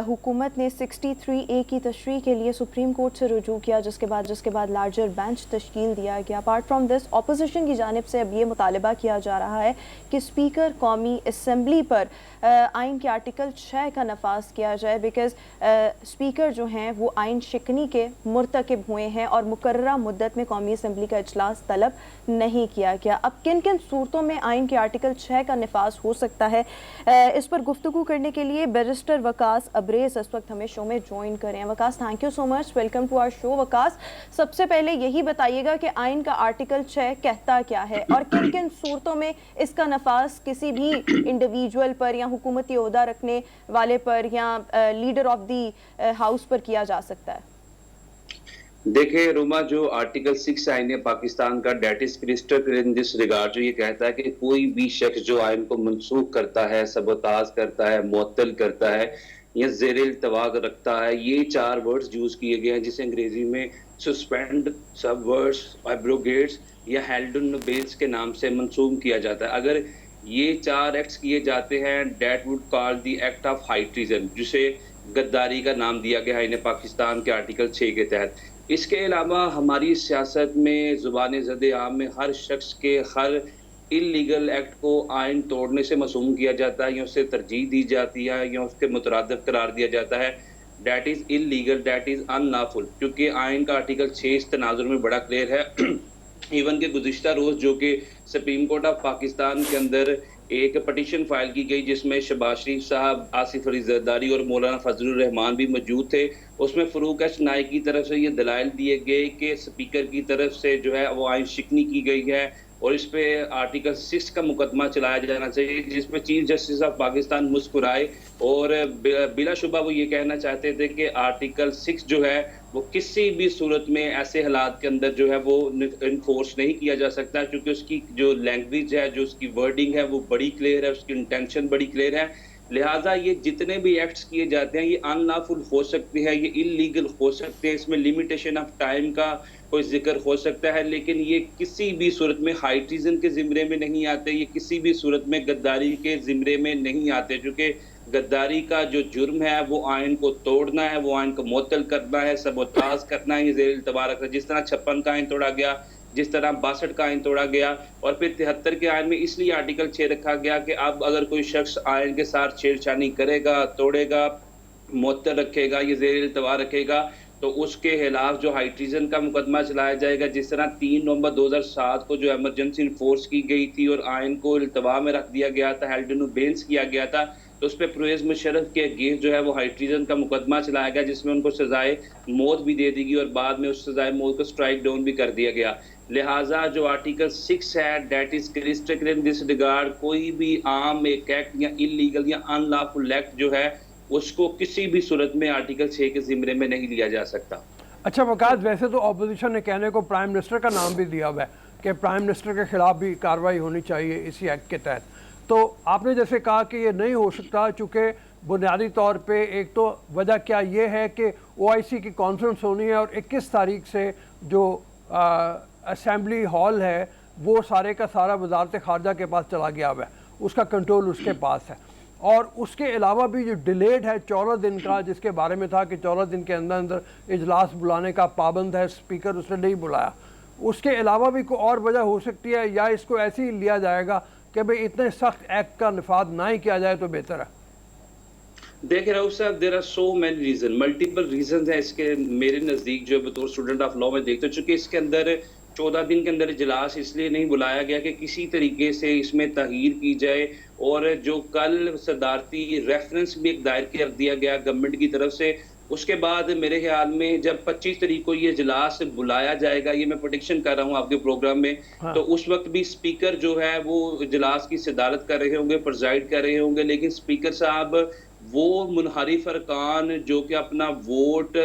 हुकूमत ने 63A की तशरीह के लिए सुप्रीम कोर्ट से रुजू किया, जिसके बाद लार्जर बेंच तश्कील दिया गया। अपार्ट फ्राम दिस, अपोजिशन की जानिब से अब ये मुतालबा किया जा रहा है कि स्पीकर कौमी असम्बली पर आइन के आर्टिकल 6 का नफाज किया जाए, बिकॉज स्पीकर जो हैं वो आइन शिकनी के मुर्तकिब हुए हैं और मुकर्ररा मुद्दत में कौमी असम्बली का इजलास तलब नहीं किया गया। अब किन किन सूरतों में आइन के आर्टिकल 6 का नफाज हो सकता है, इस पर गुफ्तगू करने के लिए बैरिस्टर वकास अब्रेज इस वक्त हमें शो में ज्वाइन करें। Waqas, thank you so much, welcome to our show. Waqas, सबसे पहले यही बताइएगा कि आइन का आर्टिकल 6 कहता क्या है और किन किन सूरतों में इसका नफाज किसी भी इंडिविजुअल पर या हुकूमती ओहदा रखने वाले पर या लीडर ऑफ दी हाउस पर किया जा सकता है। देखिए रुमा, जो आर्टिकल 6 आइन है पाकिस्तान का, that is crystal in this regard, जो ये कहता है कि कोई भी शख्स जो आइन को मनसूख करता है, सबोताज करता है, मुअत्तल करता है या ज़ेर इल्तवाक रखता है, ये 4 वर्ड्स यूज किए गए हैं जिसे अंग्रेजी में सस्पेंड, सबवर्ट्स, एब्रोगेट्स या हेल्ड ऑन बेल्स के नाम से मनसूख किया जाता है। अगर ये 4 एक्ट्स किए जाते हैं, that would call the act of high treason, जिसे गद्दारी का नाम दिया गया है इन्हें पाकिस्तान के आर्टिकल 6 के तहत। इसके अलावा हमारी सियासत में ज़ुबान ज़द आम में हर शख्स के हर इल्लीगल एक्ट को आइन तोड़ने से मासूम किया जाता है या उससे तरजीह दी जाती है या उसके मुतरादिफ करार दिया जाता है। That is illegal, that is unlawful, क्योंकि आइन का आर्टिकल 6 इस तनाजुर में बड़ा क्लियर है। इवन के गुज़िश्ता रोज़ जो कि सुप्रीम कोर्ट ऑफ पाकिस्तान के अंदर एक पटिशन फाइल की गई जिसमें शहबाज शरीफ साहब, आसिफ अली जरदारी और मौलाना फजलुर रहमान भी मौजूद थे, उसमें फ़रूक एच नाइक की तरफ से ये दलाइल दिए गए कि स्पीकर की तरफ से जो है वो आइन शिकनी की गई है और इस पे आर्टिकल 6 का मुकदमा चलाया जाना चाहिए, जिसमें चीफ जस्टिस ऑफ पाकिस्तान मुस्कुराए और बिलाशुबा वो ये कहना चाहते थे कि आर्टिकल 6 जो है वो किसी भी सूरत में ऐसे हालात के अंदर जो है वो इन्फोर्स नहीं किया जा सकता, क्योंकि उसकी जो लैंग्वेज है, जो उसकी वर्डिंग है वो बड़ी क्लियर है, उसकी इंटेंशन बड़ी क्लियर है। लिहाजा ये जितने भी एक्ट्स किए जाते हैं ये अनलॉफुल हो सकते हैं, ये इलीगल हो सकते हैं, इसमें लिमिटेशन ऑफ टाइम का कोई जिक्र हो सकता है, लेकिन ये किसी भी सूरत में हाई ट्रीजन के ज़िम्रे में नहीं आते, ये किसी भी सूरत में गद्दारी के ज़िम्रे में नहीं आते, क्योंकि गद्दारी का जो जुर्म है वो आइन को तोड़ना है, वो आइन को मुअत्तल करना है, सबोताज करना है, ये ज़ेर इल्तवा रखना है। जिस तरह 56 का आइन तोड़ा गया, जिस तरह 62 का आइन तोड़ा गया और फिर 73 के आइन में इसलिए आर्टिकल 6 रखा गया कि अब अगर कोई शख्स आइन के साथ छेड़छानी करेगा, तोड़ेगा, मुअत्तल रखेगा, ये ज़ेर इल्तवा रखेगा, तो उसके खिलाफ जो हाई ट्रीज़न का मुकदमा चलाया जाएगा। जिस तरह 3 नवंबर 2007 को जो इमरजेंसी इन्फोर्स की गई थी और आइन को इल्तवा में रख दिया गया था, हेल्ड इन अबेयंस किया गया था, तो उस पे परवेज़ मुशर्रफ के अगेंस्ट जो है वो हाई ट्रीज़न का मुकदमा चलाया गया, जिसमें उनको सज़ाए मौत भी दे दी गई और बाद में उस सज़ाए मौत को स्ट्राइक डाउन भी कर दिया गया। लिहाजा जो आर्टिकल 6 है, that is crystal in this regard, कोई भी आम एक एक्ट या इल्लीगल या अनलॉफुल एक्ट जो है उसको किसी भी सूरत में आर्टिकल 6 के ज़िम्मे में नहीं लिया जा सकता। अच्छा वकास, वैसे तो अपोजिशन ने कहने को प्राइम मिनिस्टर का नाम भी दिया हुआ है कि प्राइम मिनिस्टर के खिलाफ भी कार्रवाई होनी चाहिए इसी एक्ट के तहत। तो आपने जैसे कहा कि ये नहीं हो सकता, चूँकि बुनियादी तौर पे एक तो वजह क्या ये है कि OIC की कॉन्फ्रेंस होनी है और 21 तारीख से जो असेंबली हॉल है वो सारे का सारा वजारत ख़ारजा के पास चला गया हुआ है, उसका कंट्रोल उसके पास है। और उसके अलावा भी जो डिलेड है 14 दिन का, जिसके बारे में था कि 14 दिन के अंदर अंदर इजलास बुलाने का पाबंद है स्पीकर, उसने नहीं बुलाया। उसके अलावा भी कोई और वजह हो सकती है या इसको ऐसे ही लिया जाएगा कि भाई इतने सख्त एक्ट का निफाद ना ही किया जाए तो बेहतर है? देखिए राउफ साहब, there are so many reason, multiple reason है इसके। मेरे नज़दीक जो बतौर स्टूडेंट ऑफ लॉ में देखते, चूंकि इसके अंदर 14 दिन के अंदर इजलास इसलिए नहीं बुलाया गया कि किसी तरीके से इसमें तगयीर की जाए, और जो कल सदारती रेफरेंस भी एक दायर कर दिया गया गवर्नमेंट की तरफ से, उसके बाद मेरे ख्याल में जब 25 तारीख को ये इजलास बुलाया जाएगा, ये मैं प्रेडिक्शन कर रहा हूँ आपके प्रोग्राम में, हाँ। तो उस वक्त भी स्पीकर जो है वो इजलास की सदारत कर रहे होंगे, प्रिजाइड कर रहे होंगे, लेकिन स्पीकर साहब वो मुनहरिफ अरकान जो कि अपना वोट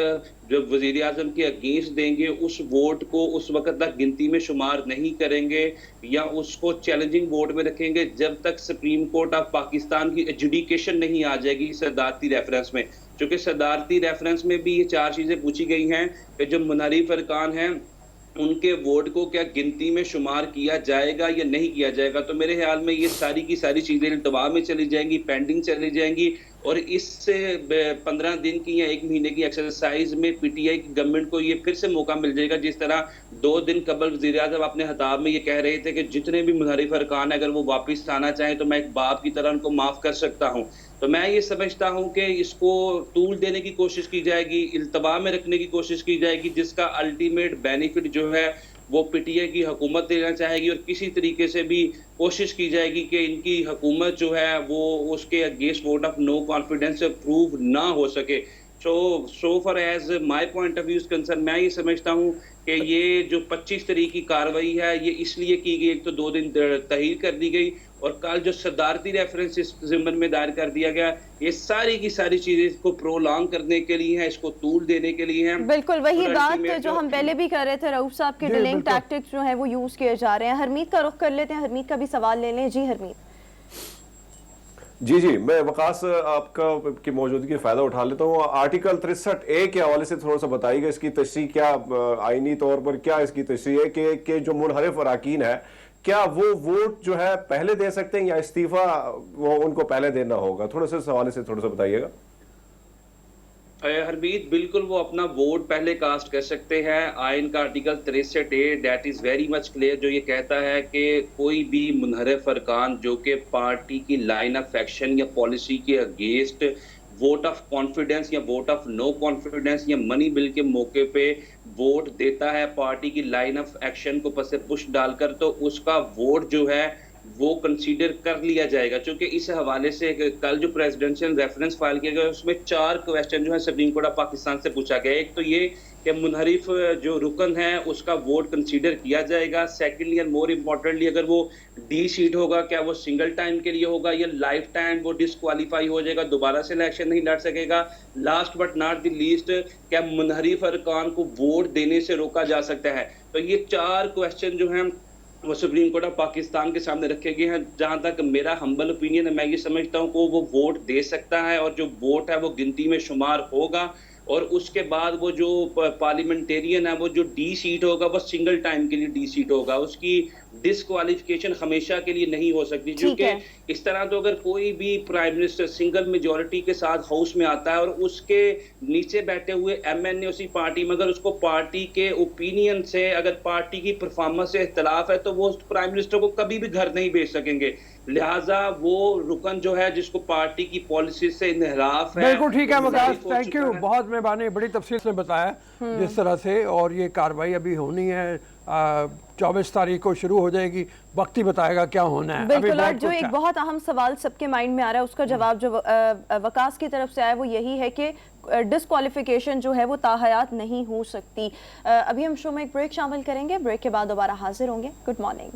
जब वजीर आजम के अगेंस्ट देंगे, उस वोट को उस वक्त तक गिनती में शुमार नहीं करेंगे या उसको चैलेंजिंग वोट में रखेंगे जब तक सुप्रीम कोर्ट ऑफ पाकिस्तान की एजुडिकेशन नहीं आ जाएगी सदारती रेफरेंस में। क्योंकि सदारती रेफरेंस में भी ये 4 चीज़ें पूछी गई हैं कि जो मुनहरिफ अरकान हैं उनके वोट को क्या गिनती में शुमार किया जाएगा या नहीं किया जाएगा। तो मेरे ख्याल में ये सारी की सारी चीज़ें इल्तवा में चली जाएंगी, पेंडिंग चली जाएंगी, और इससे 15 दिन की या 1 महीने की एक्सरसाइज में PTI की गवर्नमेंट को ये फिर से मौका मिल जाएगा। जिस तरह 2 दिन कबल वज़ीर आज़म अपने खिताब में ये कह रहे थे कि जितने भी मुनहरिफ अरकान अगर वो वापस आना चाहें तो मैं एक बाप की तरह उनको माफ़ कर सकता हूँ। तो मैं ये समझता हूँ कि इसको टूल देने की कोशिश की जाएगी, इल्तवा में रखने की कोशिश की जाएगी, जिसका अल्टीमेट बेनिफिट जो है वो PTI की हुकूमत देना चाहेगी, और किसी तरीके से भी कोशिश की जाएगी कि इनकी हुकूमत जो है वो उसके against vote of no confidence prove ना हो सके। So for as my point of view is concern, मैं ये समझता हूँ कि ये जो 25 तारीख की कार्रवाई है ये इसलिए की गई, एक तो 2 दिन तहीर कर दी गई, और कल जो सदारती रेफरेंस इस ज़िम्मन में दायर कर दिया गया, ये सारी की सारी चीजें इसको प्रोलॉन्ग करने के लिए हैं, इसको तूल देने के लिए हैं। बिल्कुल वही बात जो हम पहले भी कर रहे थे, रऊफ साहब के डिलेइंग टैक्टिक्स जो है वो यूज किए जा रहे हैं। हरमीत का रुख कर लेते हैं, हरमीत का भी सवाल ले लें। जी हरमीत। जी, मैं वकास आपका की मौजूदगी फ़ायदा उठा लेता हूँ। आर्टिकल 63A के हवाले से थोड़ा सा बताइएगा, इसकी तशरीह क्या आईनी तौर पर क्या इसकी तशरीह है कि जो मुनहरिफ अराकीन है क्या वो वोट जो है पहले दे सकते हैं या इस्तीफा वो उनको पहले देना होगा? थोड़ा सा इस हवाले से थोड़ा सा बताइएगा। हरमीत, बिल्कुल वो अपना वोट पहले कास्ट कर सकते हैं। आइन का article 63A that is very much clear, जो ये कहता है कि कोई भी मुनहरिफ अरकान जो कि पार्टी की लाइन ऑफ एक्शन या पॉलिसी के अगेंस्ट वोट ऑफ कॉन्फिडेंस या वोट ऑफ नो कॉन्फिडेंस या मनी बिल के मौके पे वोट देता है पार्टी की लाइन ऑफ एक्शन को पसे पुश डालकर, तो उसका वोट जो है वो कंसीडर कर लिया जाएगा। क्योंकि इस हवाले से कल जो प्रेसिडेंशियल रेफरेंस फाइल किया गया उसमें 4 क्वेश्चन जो है सुप्रीम कोर्ट ऑफ पाकिस्तान से पूछा गया। एक तो ये कि मुनहरिफ जो रुकन है उसका वोट कंसीडर किया जाएगा। सेकेंडली एंड मोर इम्पोर्टेंटली, अगर वो डी सीट होगा क्या वो सिंगल टाइम के लिए होगा या लाइफ टाइम वो डिसक्वालीफाई हो जाएगा, दोबारा से इलेक्शन नहीं लड़ सकेगा। Last but not the least, क्या मुनहरिफ अरकान को वोट देने से रोका जा सकता है? तो ये 4 क्वेश्चन जो हैं वो सुप्रीम कोर्ट ऑफ पाकिस्तान के सामने रखे गए हैं। जहां तक मेरा हम्बल ओपिनियन है, मैं ये समझता हूं कि वो वोट दे सकता है और जो वोट है वो गिनती में शुमार होगा, और उसके बाद वो जो पार्लियामेंटेरियन है वो जो डी सीट होगा वो सिंगल टाइम के लिए डी सीट होगा, उसकी डिसक्वालिफिकेशन हमेशा के लिए नहीं हो सकती। क्योंकि इस तरह तो अगर कोई भी प्राइम मिनिस्टर सिंगल मेजॉरिटी के साथ हाउस में आता है और उसके नीचे बैठे हुए MNA उसी पार्टी में अगर उसको पार्टी के ओपिनियन से, अगर पार्टी की परफॉर्मेंस से इख्तलाफ है, तो वो प्राइम मिनिस्टर को कभी भी घर नहीं भेज सकेंगे। लिहाजा वो रुकन जो है जिसको पार्टी की पॉलिसी से इन्हराफ है, बिल्कुल ठीक है वो वकास, जाहिर हो थैंक यू, चुका है। बहुत मेहरबानी, बड़ी तफसील से बताया जिस तरह से। और ये कार्रवाई अभी होनी है, 24 तारीख को शुरू हो जाएगी, वक्त ही बताएगा क्या होना है। अभी बिल्कुल। और बहुत जो कुछ एक है। बहुत अहम सवाल सबके माइंड में आ रहा है, उसका जवाब जो वकास की तरफ से आया वो यही है कि डिस्क्वालिफिकेशन जो है वो ताहयात नहीं हो सकती। अभी हम शो में एक ब्रेक शामिल करेंगे, ब्रेक के बाद दोबारा हाजिर होंगे। Good morning.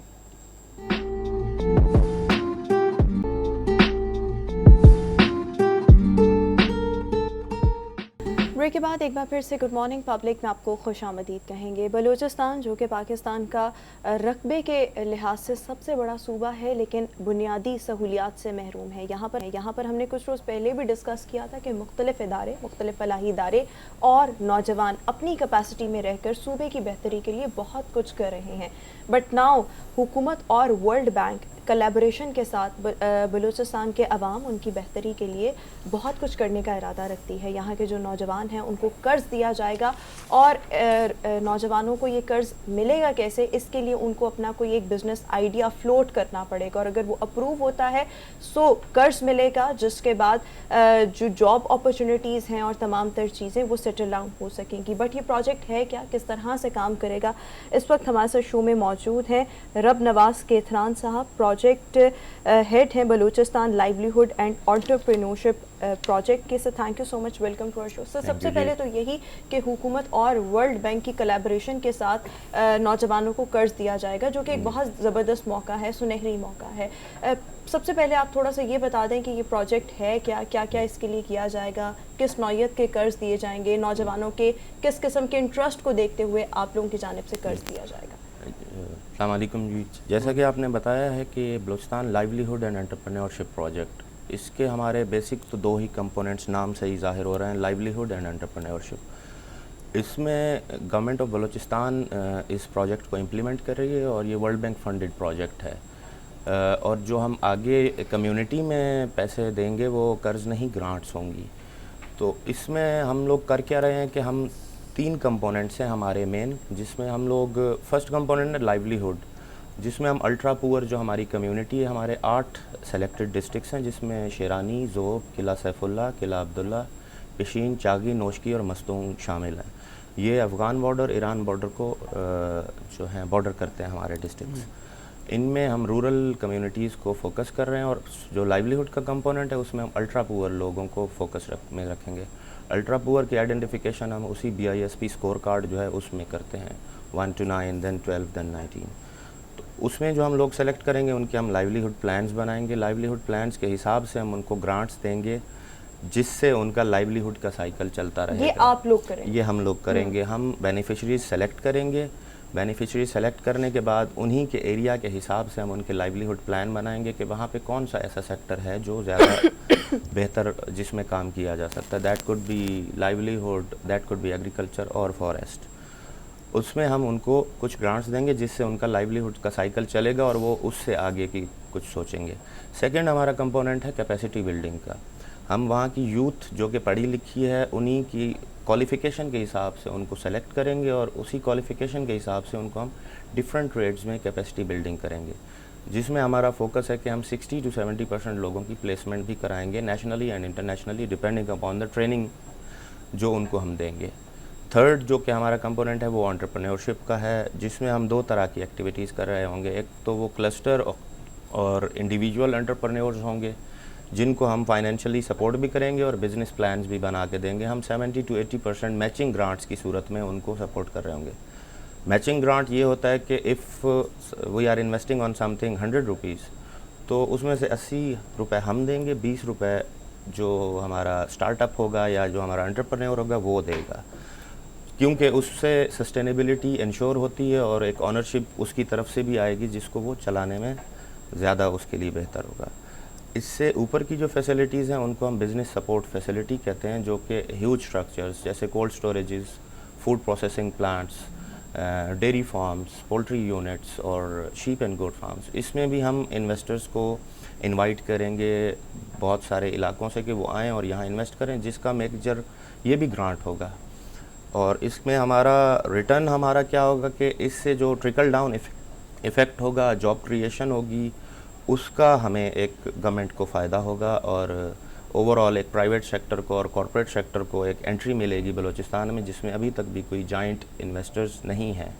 ब्रेक के बाद एक बार फिर से गुड मॉर्निंग पब्लिक में आपको खुशामदीद कहेंगे। बलूचिस्तान जो कि पाकिस्तान का रकबे के लिहाज से सबसे बड़ा सूबा है, लेकिन बुनियादी सहूलियात से महरूम है। यहाँ पर हमने कुछ रोज़ पहले भी डिस्कस किया था कि मुख्तलिफ इदारे, मुख्तलिफ फलाही इदारे और नौजवान अपनी कैपेसिटी में रहकर सूबे की बेहतरी के लिए बहुत कुछ कर रहे हैं। बट नाउ हुकूमत और वर्ल्ड बैंक कोलैबोरेशन के साथ बलूचिस्तान के अवाम उनकी बेहतरी के लिए बहुत कुछ करने का इरादा रखती है। यहाँ के जो नौजवान हैं उनको कर्ज़ दिया जाएगा, और नौजवानों को ये कर्ज़ मिलेगा कैसे, इसके लिए उनको अपना कोई एक बिज़नेस आइडिया फ्लोट करना पड़ेगा, और अगर वो अप्रूव होता है सो कर्ज़ मिलेगा, जिसके बाद जो जॉब अपॉर्चुनिटीज़ हैं और तमाम तर चीज़ें वो सेटल डाउन हो सकेंगी। बट ये प्रोजेक्ट है क्या, किस तरह से काम करेगा, इस वक्त हमारे साथ शो में मौजूद हैं रब नवाज केथरान साहब, प्रोजेक्ट हेड हैं Balochistan livelihood and entrepreneurship project के। Sir thank you so much, welcome to our show. Sir सबसे पहले तो यही कि हुकूमत और वर्ल्ड बैंक की कोलैबोरेशन के साथ नौजवानों को कर्ज दिया जाएगा, जो कि एक बहुत ज़बरदस्त मौका है, सुनहरी मौका है। सबसे पहले आप थोड़ा सा ये बता दें कि ये प्रोजेक्ट है क्या, क्या क्या इसके लिए किया जाएगा, किस नौयत के कर्ज दिए जाएंगे, नौजवानों के किस किस्म के इंटरेस्ट को देखते हुए आप लोगों की जानिब से कर्ज दिया जाएगा। अस्सलाम वालेकुम जी, जैसा कि आपने बताया है कि Balochistan livelihood and entrepreneurship project, इसके हमारे बेसिक तो दो ही कंपोनेंट्स नाम से ही ज़ाहिर हो रहे हैं, लाइवलीहुड एंड एंटरप्रेन्योरशिप। इसमें गवर्नमेंट ऑफ बलूचिस्तान इस प्रोजेक्ट को इम्प्लीमेंट कर रही है और ये वर्ल्ड बैंक फंडेड प्रोजेक्ट है। और जो हम आगे कम्युनिटी में पैसे देंगे वो कर्ज़ नहीं, ग्रांट्स होंगी। तो इसमें हम लोग कर क्या रहे हैं कि हम 3 कंपोनेंट्स हैं हमारे मेन, जिसमें हम लोग फर्स्ट कंपोनेंट है लाइवलीहुड, जिसमें हम अल्ट्रा पुअर जो हमारी कम्युनिटी है, हमारे 8 सेलेक्टेड डिस्ट्रिक्ट्स हैं, जिसमें शेरानी, ज़ोब, किला सैफुल्ला, किला अब्दुल्ला, पिशीन, चागी, नोशकी और मस्तूंग शामिल हैं। ये अफ़गान बॉर्डर, ईरान बॉर्डर को जो हैं बॉर्डर करते हैं हमारे डिस्ट्रिक्ट्स। इनमें हम रूरल कम्युनिटीज़ को फोकस कर रहे हैं, और जो लाइवलीहुड का कंपोनेंट है उसमें हम अल्ट्रा पुअर लोगों को फोकस में रखेंगे। अल्ट्रा पुअर की आइडेंटिफिकेशन हम उसी BISP स्कोर कार्ड जो है उसमें करते हैं, 1 to 9, then 12, then 19। तो उसमें जो हम लोग सेलेक्ट करेंगे उनके हम लाइवलीहुड प्लान्स बनाएंगे। लाइवलीहुड प्लान्स के हिसाब से हम उनको ग्रांट्स देंगे, जिससे उनका लाइवलीहुड का साइकिल चलता रहेगा। ये आप लोग करेंगे? ये हम लोग करेंगे। हम बेनिफिशरीज सेलेक्ट करेंगे, बेनिफिशरी सेलेक्ट करने के बाद उन्हीं के एरिया के हिसाब से हम उनके लाइवलीहुड प्लान बनाएंगे कि वहाँ पे कौन सा ऐसा सेक्टर है जो ज़्यादा बेहतर जिसमें काम किया जा सकता है। That could be livelihood, that could be agriculture और फॉरेस्ट। उसमें हम उनको कुछ ग्रांट्स देंगे जिससे उनका लाइवलीहुड का साइकिल चलेगा और वो उससे आगे की कुछ सोचेंगे। सेकेंड हमारा कंपोनेंट है कैपेसिटी बिल्डिंग का। हम वहाँ की यूथ जो कि पढ़ी लिखी है उन्हीं की क्वालिफ़िकेशन के हिसाब से उनको सेलेक्ट करेंगे, और उसी क्वालिफ़िकेशन के हिसाब से उनको हम डिफरेंट ट्रेड्स में कैपेसिटी बिल्डिंग करेंगे, जिसमें हमारा फोकस है कि हम 60 to 70% लोगों की प्लेसमेंट भी कराएंगे nationally and internationally, depending upon the training जो उनको हम देंगे। थर्ड जो कि हमारा कंपोनेंट है वो एंटरप्रेन्योरशिप का है, जिसमें हम 2 तरह की एक्टिविटीज़ कर रहे होंगे। एक तो वो क्लस्टर और इंडिविजुअल एंटरप्रेन्योर्स होंगे, जिनको हम फाइनेंशियली सपोर्ट भी करेंगे और बिज़नेस प्लान्स भी बना के देंगे। हम 70 to 80% मैचिंग ग्रांट्स की सूरत में उनको सपोर्ट कर रहे होंगे। मैचिंग ग्रांट ये होता है कि if we are investing on something 100 rupees, तो उसमें से 80 रुपये हम देंगे, 20 रुपये जो हमारा स्टार्टअप होगा या जो हमारा एंटरप्रेन्योर होगा वो देगा, क्योंकि उससे सस्टेनेबिलिटी इंश्योर होती है और एक ऑनरशिप उसकी तरफ से भी आएगी जिसको वो चलाने में ज़्यादा उसके लिए बेहतर होगा। इससे ऊपर की जो फैसिलिटीज़ हैं उनको हम बिज़नेस सपोर्ट फैसिलिटी कहते हैं, जो कि ह्यूज स्ट्रक्चर्स जैसे cold storages, food processing plants, dairy farms, poultry units और शीप एंड गोट फार्म्स, इसमें भी हम इन्वेस्टर्स को इनवाइट करेंगे बहुत सारे इलाकों से कि वो आएँ और यहाँ इन्वेस्ट करें, जिसका मेजर ये भी ग्रांट होगा। और इसमें हमारा रिटर्न हमारा क्या होगा कि इससे जो ट्रिकल डाउन इफ़ेक्ट होगा, जॉब क्रिएशन होगी उसका हमें एक गवर्नमेंट को फ़ायदा होगा और ओवरऑल एक प्राइवेट सेक्टर को और कॉरपोरेट सेक्टर को एक एंट्री मिलेगी बलूचिस्तान में, जिसमें अभी तक भी कोई जाइंट इन्वेस्टर्स नहीं हैं,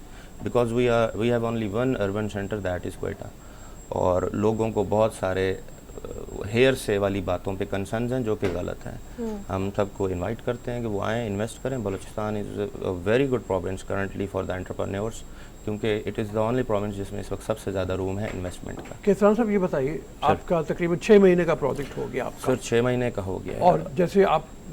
because we have only one urban centre that is Quetta. और लोगों को बहुत सारे हेयर से वाली बातों पे कंसर्न्स हैं जो कि गलत हैं। हम सबको इनवाइट करते हैं कि वो आएँ, इन्वेस्ट करें। Balochistan is a very good province currently for the entrepreneurs, क्योंकि it is the only province जिसमें इस वक्त सबसे ज़्यादा रूम है इन्वेस्टमेंट का। केसरान साहब ये बताइए, आपका तकरीबन 6 महीने का प्रोजेक्ट हो गया आपका? सर 6 महीने का हो गया है। और जैसे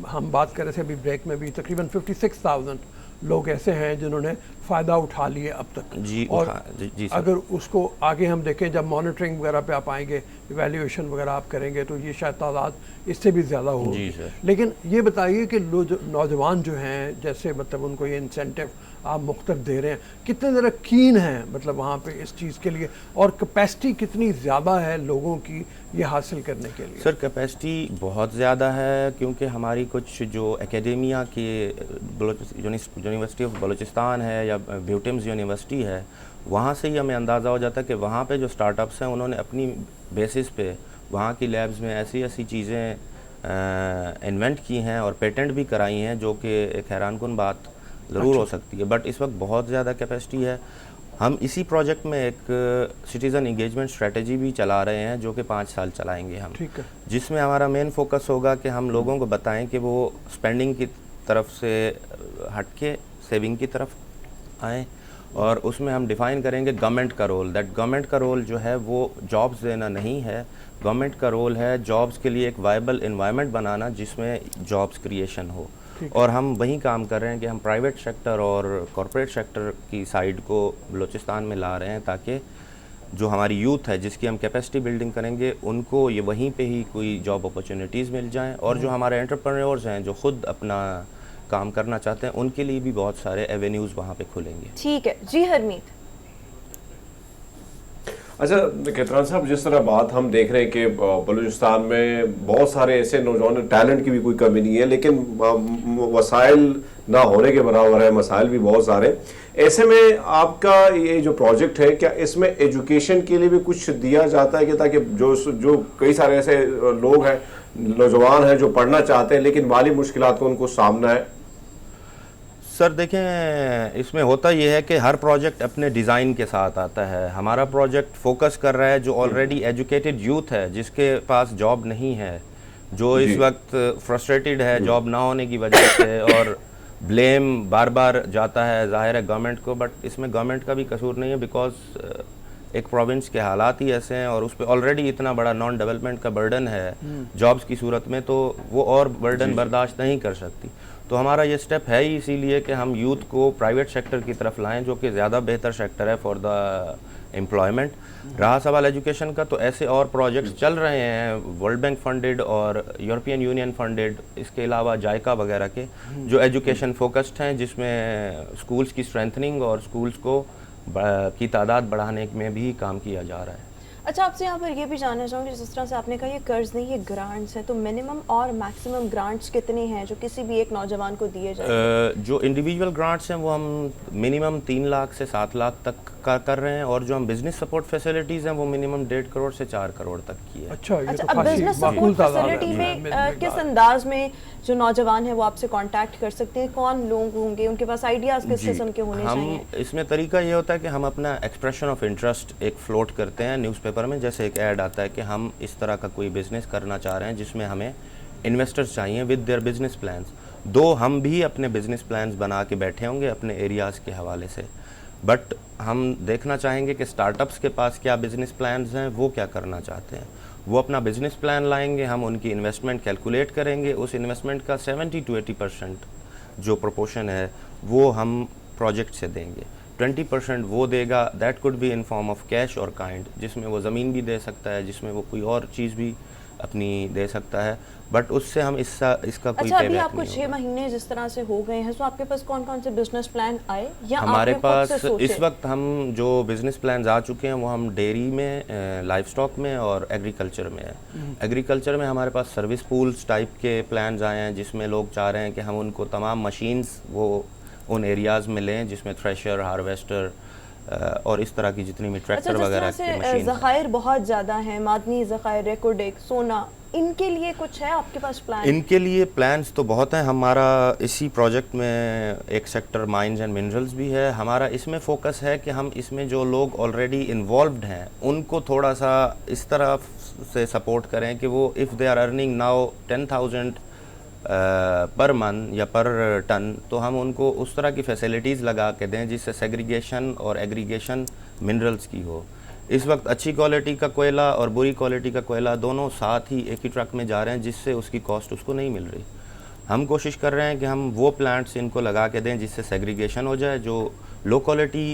हम बात कर रहे थे अभी ब्रेक में भी, तकरीबन 56,000 लोग ऐसे हैं जिन्होंने फ़ायदा उठा लिए अब तक। जी और जी सर। अगर उसको आगे हम देखें, जब मॉनिटरिंग वगैरह पे आप आएंगे, इवैल्यूएशन वगैरह आप करेंगे, तो ये शायद तादाद इससे भी ज़्यादा होगी। जी सर। लेकिन ये बताइए कि नौजवान जो हैं, जैसे मतलब उनको ये इंसेंटिव आप मुख्तलिफ दे रहे हैं, कितने ज़रा कीन हैं मतलब वहाँ पे इस चीज़ के लिए, और कैपेसिटी कितनी ज़्यादा है लोगों की ये हासिल करने के लिए? सर कैपेसिटी बहुत ज़्यादा है, क्योंकि हमारी कुछ जो एकेडेमिया के यूनिवर्सिटी ऑफ बलूचिस्तान है या ब्यूटिम्स यूनिवर्सिटी है, वहाँ से ही हमें अंदाज़ा हो जाता है कि वहाँ पे जो स्टार्टअप्स हैं उन्होंने अपनी बेसिस पे वहाँ की लैब्स में ऐसी ऐसी चीज़ें इन्वेंट की हैं और पेटेंट भी कराई हैं, जो कि एक हैरानकुन बात ज़रूर हो सकती है। बट इस वक्त बहुत ज़्यादा कैपेसिटी है। हम इसी प्रोजेक्ट में एक सिटीज़न इंगेजमेंट स्ट्रेटजी भी चला रहे हैं, जो कि 5 साल चलाएंगे हम, ठीक है। जिसमें हमारा मेन फोकस होगा कि हम लोगों को बताएं कि वो स्पेंडिंग की तरफ से हट के सेविंग की तरफ आएँ, और उसमें हम डिफ़ाइन करेंगे गवर्नमेंट का रोल। दैट गवर्नमेंट का रोल जो है वो जॉब्स देना नहीं है, गवर्नमेंट का रोल है जॉब्स के लिए एक वायबल एनवायरनमेंट बनाना जिसमें जॉब्स क्रिएशन हो। और हम वही काम कर रहे हैं कि हम प्राइवेट सेक्टर और कॉरपोरेट सेक्टर की साइड को बलूचिस्तान में ला रहे हैं, ताकि जो हमारी यूथ है जिसकी हम कैपेसिटी बिल्डिंग करेंगे, उनको ये वहीं पे ही कोई जॉब अपॉर्चुनिटीज़ मिल जाएं, और जो हमारे एंटरप्रेन्योर्स हैं जो ख़ुद अपना काम करना चाहते हैं, उनके लिए भी बहुत सारे एवेन्यूज़ वहाँ पे खुलेंगे। ठीक है जी हरमीत। अच्छा केतरान साहब, जिस तरह बात हम देख रहे हैं कि बलूचिस्तान में बहुत सारे ऐसे नौजवान, टैलेंट की भी कोई कमी नहीं है, लेकिन वसाइल ना होने के बराबर है, मसाइल भी बहुत सारे। ऐसे में आपका ये जो प्रोजेक्ट है, क्या इसमें एजुकेशन के लिए भी कुछ दिया जाता है कि ताकि जो कई सारे ऐसे लोग हैं, नौजवान हैं जो पढ़ना चाहते हैं लेकिन माली मुश्किलात को उनको सामना है? सर देखें, इसमें होता यह है कि हर प्रोजेक्ट अपने डिज़ाइन के साथ आता है। हमारा प्रोजेक्ट फोकस कर रहा है जो ऑलरेडी एजुकेटेड यूथ है, जिसके पास जॉब नहीं है, जो इस वक्त फ्रस्ट्रेटेड है जॉब ना होने की वजह से, और ब्लेम बार बार जाता है ज़ाहिर है गवर्नमेंट को, बट इसमें गवर्नमेंट का भी कसूर नहीं है, बिकॉज एक प्रोविंस के हालात ही ऐसे हैं और उस पर ऑलरेडी इतना बड़ा नॉन डेवलपमेंट का बर्डन है जॉब्स की सूरत में, तो वो और बर्डन बर्दाश्त नहीं कर सकती। तो हमारा ये स्टेप है ही इसीलिए कि हम यूथ को प्राइवेट सेक्टर की तरफ लाएं, जो कि ज़्यादा बेहतर सेक्टर है फॉर द एम्प्लॉयमेंट। रहा सवाल एजुकेशन का, तो ऐसे और प्रोजेक्ट्स चल रहे हैं वर्ल्ड बैंक फंडेड और यूरोपियन यूनियन फंडेड, इसके अलावा जायका वगैरह के, जो एजुकेशन फोकस्ड हैं, जिसमें स्कूल्स की स्ट्रेंथनिंग और स्कूल्स को की तादाद बढ़ाने में भी काम किया जा रहा है। अच्छा, आपसे यहाँ पर ये भी जानना चाहूँगी, जिस तरह से आपने कहा ये कर्ज नहीं, ये ग्रांट्स हैं, तो मिनिमम और मैक्सिमम ग्रांट्स कितने हैं जो किसी भी एक नौजवान को दिए जाए? जो इंडिविजुअल ग्रांट्स हैं वो हम मिनिमम 3 लाख से 7 लाख तक का कर रहे हैं, और जो हम बिजनेस सपोर्ट फैसिलिटीज़ हैं वो मिनिमम 1.5 करोड़ से 4 करोड़ तक की है। अच्छा, ये अच्छा, तो अब बिजनेस सपोर्ट फैसिलिटी है। में किस अंदाज में जो नौजवान है वो आपसे कांटेक्ट कर सकते हैं? कौन लोग होंगे, उनके पास आइडियाज़ किस किस्म के होने चाहिए? इसमें तरीका ये होता है कि हम अपना एक्सप्रेशन ऑफ इंटरेस्ट एक फ्लोट करते हैं न्यूज़पेपर में, जैसे एक ऐड आता है कि हम इस तरह का कोई बिज़नेस करना चाह रहे हैं जिसमें हमें इन्वेस्टर्स चाहिए विद देयर बिजनेस प्लान्स। दो हम भी अपने बिजनेस प्लान्स बना के बैठे होंगे अपने एरियाज़ के हवाले से, बट हम देखना चाहेंगे कि स्टार्टअप्स के पास क्या बिजनेस प्लान्स हैं, वो क्या करना चाहते हैं। वो अपना बिजनेस प्लान लाएंगे, हम उनकी इन्वेस्टमेंट कैलकुलेट करेंगे, उस इन्वेस्टमेंट का 70 to 80% जो प्रोपोर्शन है वो हम प्रोजेक्ट से देंगे। 20% वो देगा, that could be in form of cash और काइंड, जिसमें वो ज़मीन भी दे सकता है, जिसमें वो कोई और चीज़ भी अपनी दे सकता है, बट उससे हम इसका कोई अच्छा, अभी पेबैक आपको नहीं 6 महीने जिस तरह से हो गए हैं, तो आपके पास कौन कौन से बिजनेस प्लान आए या हमारे आपने खुद से पास सोचे? इस वक्त हम जो बिज़नेस प्लान्स आ चुके हैं वो हम डेयरी में, लाइफ स्टॉक में और एग्रीकल्चर में है। एग्रीकल्चर में हमारे पास सर्विस पूल्स टाइप के प्लान्स आए हैं, जिसमें लोग चाह रहे हैं कि हम उनको तमाम मशीन्स वो उन एरियाज़ में लें जिसमें थ्रेशर, हार्वेस्टर, और इस तरह की जितनी भी अच्छा, ट्रैक्टर जिस तरह वगैरह से की मशीन ज़खायर बहुत ज़्यादा हैं, मादनी ज़खायर, रेकोडेक, सोना, इनके लिए कुछ है आपके पास प्लान? इनके लिए प्लान्स तो बहुत हैं। हमारा इसी प्रोजेक्ट में एक सेक्टर माइंस एंड मिनरल्स भी है। हमारा इसमें फोकस है कि हम इसमें जो लोग ऑलरेडी इन्वॉल्व्ड हैं उनको थोड़ा सा इस तरह से सपोर्ट करें कि वो if they are earning now 10,000 per month या पर टन, तो हम उनको उस तरह की फैसिलिटीज़ लगा के दें जिससे सेग्रीगेशन और एग्रीगेशन मिनरल्स की हो। इस वक्त अच्छी क्वालिटी का कोयला और बुरी क्वालिटी का कोयला दोनों साथ ही एक ही ट्रक में जा रहे हैं, जिससे उसकी कॉस्ट उसको नहीं मिल रही। हम कोशिश कर रहे हैं कि हम वो प्लांट्स इनको लगा के दें जिससे सेग्रीगेशन हो जाए, जो लो क्वालिटी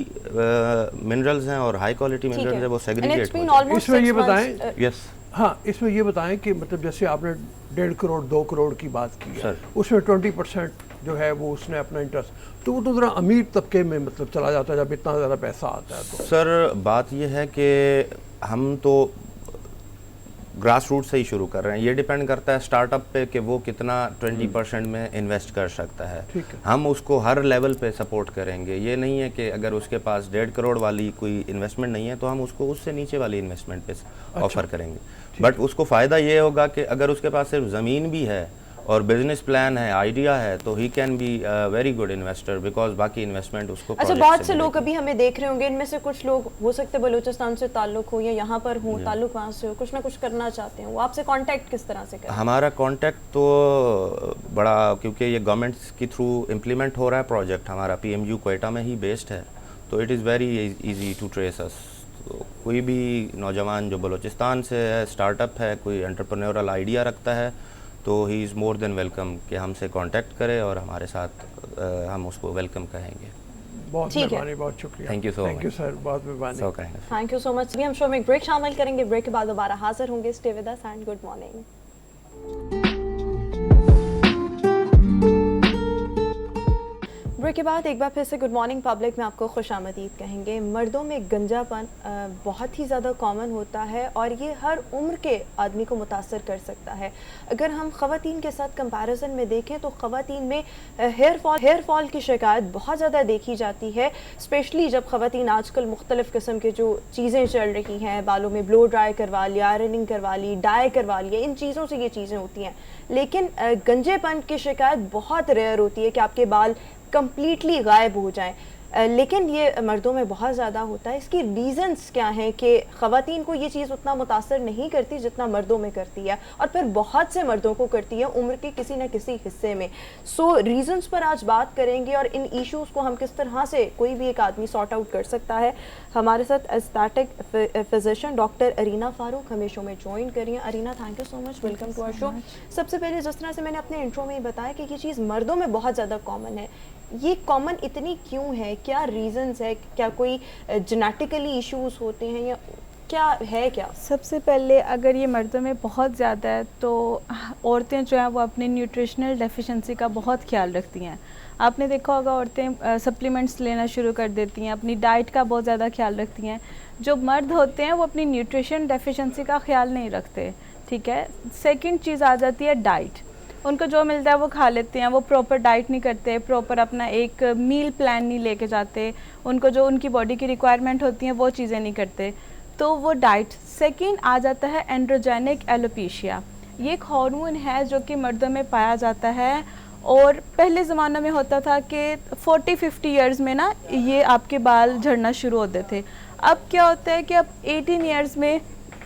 मिनरल्स हैं और हाई क्वालिटी मिनरल्स हैं वो सेग्रीगेट हो जाए। इसमें ये बताएं, यस हाँ, इसमें ये बताएं कि मतलब जैसे आपने 1.5 करोड़ 2 करोड़ की बात की है, सर। उसमें 20% जो है वो उसने अपना इंटरेस्ट, तो वो तो ज़रा अमीर तबके में मतलब चला जाता है जब इतना ज़्यादा पैसा आता है तो। सर बात ये है कि हम तो ग्रास रूट से ही शुरू कर रहे हैं। ये डिपेंड करता है स्टार्टअप पे कि वो कितना 20% में इन्वेस्ट कर सकता है। ठीक है। हम उसको हर लेवल पे सपोर्ट करेंगे। ये नहीं है कि अगर उसके पास 1.5 करोड़ वाली कोई इन्वेस्टमेंट नहीं है तो हम उसको उससे नीचे वाली इन्वेस्टमेंट पे ऑफर करेंगे। बट उसको फ़ायदा ये होगा कि अगर उसके पास सिर्फ ज़मीन भी है और बिजनेस प्लान है, आइडिया है, तो he can be very good investor, because बाकी इन्वेस्टमेंट उसको अच्छा, बहुत से लोग अभी हमें देख रहे होंगे, इनमें से कुछ लोग हो सकते हैं बलूचिस्तान से ताल्लुक हो या यहाँ पर हो, ताल्लुक वहाँ से हो, कुछ ना कुछ करना चाहते हैं, वो आपसे कांटेक्ट किस तरह से करें? हमारा कांटेक्ट तो बड़ा, क्योंकि ये गवर्नमेंट के थ्रू इम्प्लीमेंट हो रहा है प्रोजेक्ट, हमारा PMU क्वेटा में ही बेस्ड है, तो it is very easy to trace us. तो कोई भी नौजवान जो बलूचिस्तान से है, स्टार्टअप है, कोई एंटरप्रेन्योरल आइडिया रखता है, तो he is more than welcome कि हमसे कांटेक्ट करे और हमारे साथ हम उसको वेलकम कहेंगे। बहुत ठीक है। मेहरबानी, बहुत शुक्रिया। Thank you so thank you much. Sir, बहुत मेहरबानी। So kind of. Thank you so much. अभी हम शो में एक ब्रेक शामिल करेंगे, ब्रेक के बाद दोबारा हाजिर होंगे। Stay with us and good morning. Break के बाद एक बार फिर से गुड मॉर्निंग पब्लिक में आपको खुशामदीद कहेंगे। मर्दों में गंजापन बहुत ही ज़्यादा कॉमन होता है और ये हर उम्र के आदमी को मुतासर कर सकता है। अगर हम ख़वातीन के साथ कंपैरिजन में देखें तो ख़वातीन में हेयर फॉल की शिकायत बहुत ज़्यादा देखी जाती है, स्पेशली जब ख़वातीन आजकल मुख्तलिफ़ किस्म के जो चीज़ें चल रही हैं, बालों में ब्लो ड्राई करवा लिया, आयरनिंग करवा ली, डाई करवा लिया, इन चीज़ों से ये चीज़ें होती हैं। लेकिन गंजेपन की शिकायत बहुत रेयर होती है कि आपके बाल कंप्लीटली गायब हो जाएं, लेकिन ये मर्दों में बहुत ज़्यादा होता है। इसकी रीज़न्स क्या हैं कि ख़वातीन को ये चीज़ उतना मुतासर नहीं करती जितना मर्दों में करती है, और फिर बहुत से मर्दों को करती है उम्र के किसी न किसी हिस्से में। सो रीज़न्स पर आज बात करेंगे और इन इश्यूज़ को हम किस तरह से कोई भी एक आदमी सॉर्ट आउट कर सकता है। हमारे साथ aesthetic physician doctor Arina Farooq हमें शो में ज्वाइन करिए। Arina, thank you so much, welcome to our show. सबसे पहले जिस तरह से मैंने अपने इंट्रो में ही बताया कि ये चीज़ मर्दों में बहुत ज़्यादा कॉमन है, ये कॉमन इतनी क्यों है? क्या रीजंस है? क्या कोई जेनेटिकली इश्यूज होते हैं या क्या है? क्या सबसे पहले अगर ये मर्दों में बहुत ज़्यादा है तो औरतें जो हैं वो अपने न्यूट्रिशनल डेफिशिएंसी का बहुत ख्याल रखती हैं। आपने देखा होगा औरतें सप्लीमेंट्स लेना शुरू कर देती हैं, अपनी डाइट का बहुत ज़्यादा ख्याल रखती हैं। जो मर्द होते हैं वो अपनी न्यूट्रिशन डेफिशिएंसी का ख्याल नहीं रखते, ठीक है। सेकंड चीज़ आ जाती है डाइट। उनको जो मिलता है वो खा लेते हैं, वो प्रॉपर डाइट नहीं करते, प्रॉपर अपना एक मील प्लान नहीं लेके जाते, उनको जो उनकी बॉडी की रिक्वायरमेंट होती हैं वो चीज़ें नहीं करते, तो वो डाइट। सेकंड आ जाता है एंड्रोजेनिक एलोपेशिया। ये एक हार्मोन है जो कि मर्दों में पाया जाता है और पहले ज़माने में होता था कि 40-50 ईयर्स में ना ये आपके बाल झड़ना शुरू होते थे। अब क्या होता है कि अब 18 ईयर्स में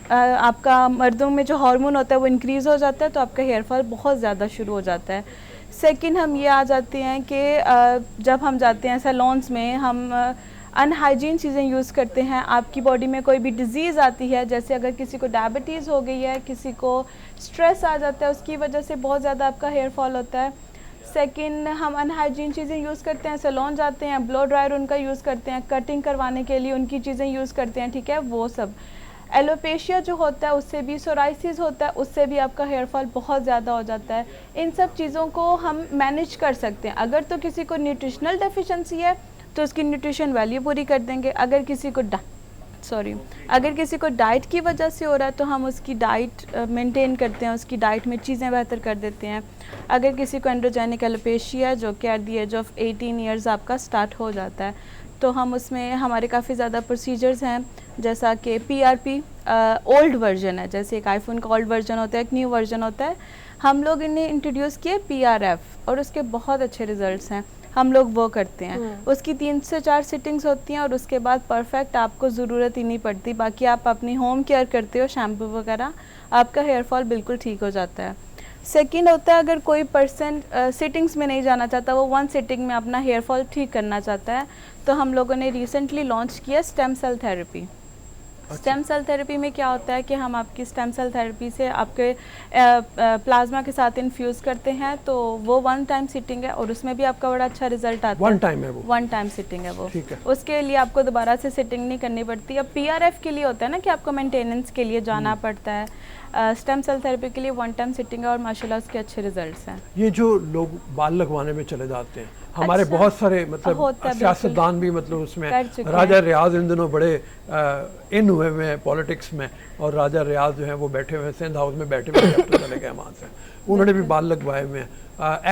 आपका मर्दों में जो हार्मोन होता है वो इंक्रीज़ हो जाता है, तो आपका हेयर फॉल बहुत ज़्यादा शुरू हो जाता है। सेकंड हम ये आ जाते हैं कि जब हम जाते हैं सैलून्स में, हम अनहाइजीन चीज़ें यूज़ करते हैं। आपकी बॉडी में कोई भी डिज़ीज़ आती है, जैसे अगर किसी को डायबिटीज़ हो गई है, किसी को स्ट्रेस आ जाता है, उसकी वजह से बहुत ज़्यादा आपका हेयर फॉल होता है। सेकंड, हम अनहाइजीन चीज़ें यूज़ करते हैं, सैलून जाते हैं, ब्लो ड्रायर उनका यूज़ करते हैं, कटिंग करवाने के लिए उनकी चीज़ें यूज़ करते हैं, ठीक है, वो सब। एलोपेशिया जो होता है उससे भी, सोराइसिस होता है उससे भी आपका हेयर फॉल बहुत ज़्यादा हो जाता है। इन सब चीज़ों को हम मैनेज कर सकते हैं। अगर तो किसी को न्यूट्रिशनल डेफिशिएंसी है तो उसकी न्यूट्रिशन वैल्यू पूरी कर देंगे। अगर किसी को डाइट की वजह से हो रहा है तो हम उसकी डाइट मेंटेन करते हैं, उसकी डाइट में चीज़ें बेहतर कर देते हैं। अगर किसी को एंड्रोजेनिक एलोपेशिया जो कि at the age of 18 years आपका स्टार्ट हो जाता है, तो हम उसमें हमारे काफ़ी ज़्यादा प्रोसीजर्स हैं, जैसा कि PRP ओल्ड वर्जन है, जैसे एक आईफोन का ओल्ड वर्जन होता है, एक न्यू वर्जन होता है, हम लोग इन्हें इंट्रोड्यूस किए PRF और उसके बहुत अच्छे रिजल्ट्स हैं, हम लोग वो करते हैं। उसकी 3 से 4 सिटिंग्स होती हैं और उसके बाद परफेक्ट आपको ज़रूरत ही नहीं पड़ती, बाकी आप अपनी होम केयर करते हो, शैम्पू वगैरह, आपका हेयर फॉल बिल्कुल ठीक हो जाता है। सेकंड होता है अगर कोई पर्सन सिटिंग्स में नहीं जाना चाहता, वो 1 सिटिंग में अपना हेयर फॉल ठीक करना चाहता है, तो हम लोगों ने रिसेंटली लॉन्च किया stem cell therapy. Stem cell therapy में क्या होता है कि हम आपकी स्टेम सेल थेरेपी से आपके प्लाज्मा के साथ इन्फ्यूज़ करते हैं, तो वो 1 टाइम सिटिंग है और उसमें भी आपका बड़ा अच्छा रिजल्ट आता है। 1 टाइम है वो, 1 टाइम सिटिंग है वो, ठीक है। उसके लिए आपको दोबारा से सिटिंग नहीं करनी पड़ती। अब PRF के लिए होता है ना कि आपको मेंटेनेंस के लिए जाना पड़ता है, स्टेम सेल थेरेपी के लिए 1 टाइम सिटिंग है और माशाल्लाह उसके अच्छे रिजल्ट्स हैं। ये जो लोग बाल लगवाने में चले जाते हैं, हमारे अच्छा, बहुत सारे मतलब सियासतदान भी मतलब उसमें, राजा रियाज इन दिनों बड़े इन हुए हुए हैं पॉलिटिक्स में, और राजा रियाज जो है वो बैठे हुए हैं सिंध हाउस में बैठे हुए हैं, अब तो चले गए वहाँ से, उन्होंने भी बाल लगवाए हुए हैं,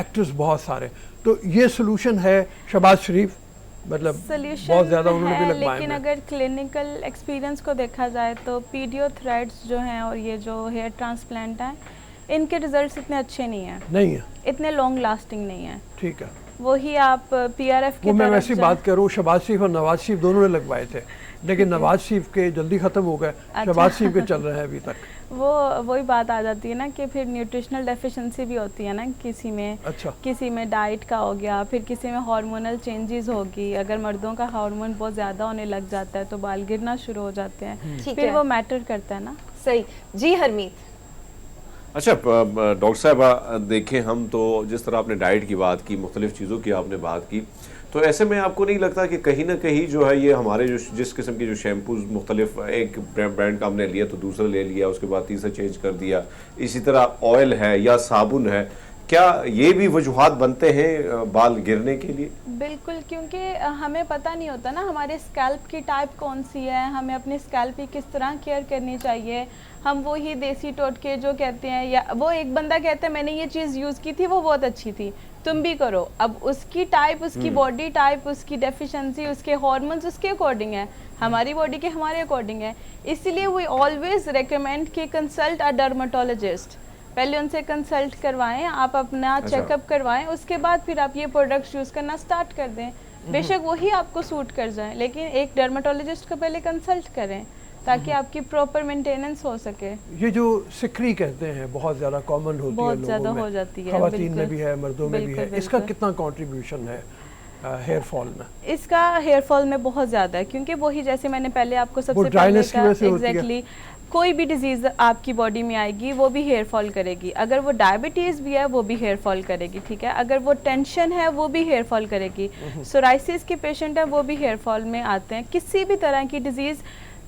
एक्टर्स बहुत सारे। तो ये सोल्यूशन है शहबाज शरीफ, मतलब बहुत ज़्यादा उन्होंने भी लगवाए। लेकिन अगर क्लिनिकल एक्सपीरियंस को देखा जाए तो पीडियो थ्रेड्स जो हैं और ये जो हेयर ट्रांसप्लांट हैं, इनके रिजल्ट्स इतने अच्छे नहीं है, इतने लॉन्ग लास्टिंग नहीं है। ठीक है, वही आप PRF की, वो मैं वैसी बात कर रहा हूँ, शहबाज शरीफ और नवाज शरीफ दोनों ने लगवाए थे, लेकिन नवाज शरीफ के जल्दी ख़त्म हो गए, शहबाज शरीफ के चल रहे हैं अभी तक। वही बात आ जाती है ना कि फिर न्यूट्रिशनल डेफिशिएंसी भी होती है ना किसी में। अच्छा। किसी में डाइट का हो गया, फिर किसी में हार्मोनल चेंजेस होगी, अगर मर्दों का हार्मोन बहुत ज़्यादा होने लग जाता है तो बाल गिरना शुरू हो जाते हैं, फिर वो मैटर करता है ना। सही जी हरमीत। अच्छा डॉक्टर साहब, देखें हम तो जिस तरह आपने डाइट की बात की, मुख्तलिफ चीज़ों की आपने बात की, तो ऐसे में आपको नहीं लगता कि कहीं ना कहीं जो है ये हमारे जो जिस किस्म के जो शैम्पूज मुख्तलिफ, एक ब्रांड का हमने लिया तो दूसरा ले लिया, उसके बाद तीसरा चेंज कर दिया, इसी तरह ऑयल है या साबुन है, क्या ये भी वजूहात बनते हैं बाल गिरने के लिए? बिल्कुल, क्योंकि हमें पता नहीं होता ना हमारे स्कैल्प की टाइप कौन सी है, हमें अपने स्कैल्प की किस तरह केयर करनी चाहिए। हम वो ही देसी टोटके जो कहते हैं, या वो एक बंदा कहता है मैंने ये चीज़ यूज़ की थी, वो बहुत अच्छी थी, तुम भी करो। अब उसकी टाइप, उसकी बॉडी टाइप, उसकी डेफिशिएंसी, उसके हार्मोन्स उसके अकॉर्डिंग है, हमारी बॉडी के हमारे अकॉर्डिंग है। इसीलिए वी ऑलवेज रिकमेंड कि कंसल्ट अ डर्मेटोलॉजिस्ट, पहले उनसे कंसल्ट करवाएं, आप अपना चेकअप करवाएं, उसके बाद फिर आप ये प्रोडक्ट्स यूज़ करना स्टार्ट कर दें। बेशक वही आपको सूट कर जाए, लेकिन एक डर्मेटोलॉजिस्ट को पहले कंसल्ट करें ताकि आपकी प्रॉपर मेंटेनेंस हो सके। ये जो सिकरी कहते हैं बहुत ज़्यादा कॉमन होती है, बहुत ज़्यादा हो जाती है, ख़वातीन में भी है, मर्दों में भी है, इसका कितना कंट्रीब्यूशन है हेयर फॉल में? इसका हेयर फॉल में बहुत ज़्यादा है, क्योंकि वही जैसे मैंने पहले आपको सबसे पहले कहा, एग्जैक्टली कोई भी डिजीज़ आपकी बॉडी में आएगी वो भी हेयर फॉल करेगी, अगर वो डायबिटीज़ भी है वो भी हेयर फॉल करेगी, ठीक है, अगर वो टेंशन है वो भी हेयर फॉल करेगी, सोराइसिस के पेशेंट है वो भी हेयर फॉल में आते हैं। किसी भी तरह की डिजीज़,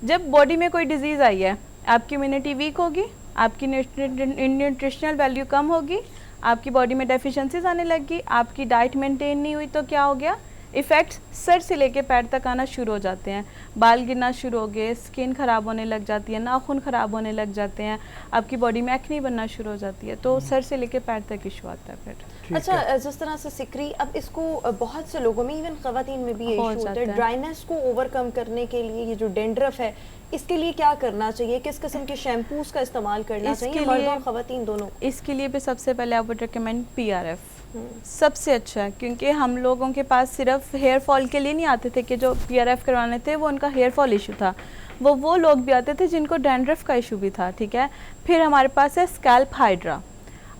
जब बॉडी में कोई डिजीज़ आई है, आपकी इम्यूनिटी वीक होगी, आपकी न्यूट्रिशनल वैल्यू कम होगी, आपकी बॉडी में डेफिशिएंसीज आने लगी, आपकी डाइट मेंटेन नहीं हुई, तो क्या हो गया, इफ़ेक्ट्स सर से लेके पैर तक आना शुरू हो जाते हैं, बाल गिरना शुरू हो गए, स्किन ख़राब होने लग जाती है, नाखून ख़राब होने लग जाते हैं, आपकी बॉडी में एक्ने बनना शुरू हो जाती है, तो सर से लेके पैर तक इशू आता है फिर। अच्छा, जिस तरह से सिकरी, अब इसको बहुत से लोगों में, इवन ख़वातीन में भी ये इशू होता है, ड्राइनेस को ओवरकम करने के लिए ये जो डेंड्रफ है, इसके लिए क्या करना चाहिए, किस किस्म के शैम्पूज का इस्तेमाल करना चाहिए मर्द और ख़वातीन दोनों? इसके लिए भी सबसे पहले आप वुड रिकमेंड PRF सबसे अच्छा है, क्योंकि हम लोगों के पास सिर्फ हेयर फॉल के लिए नहीं आते थे कि जो PRF करवाने थे वो उनका हेयर फॉल इशू था, वो लोग भी आते थे जिनको डैंड्रफ का इशू भी था, ठीक है। फिर हमारे पास है स्कैल्प हाइड्रा,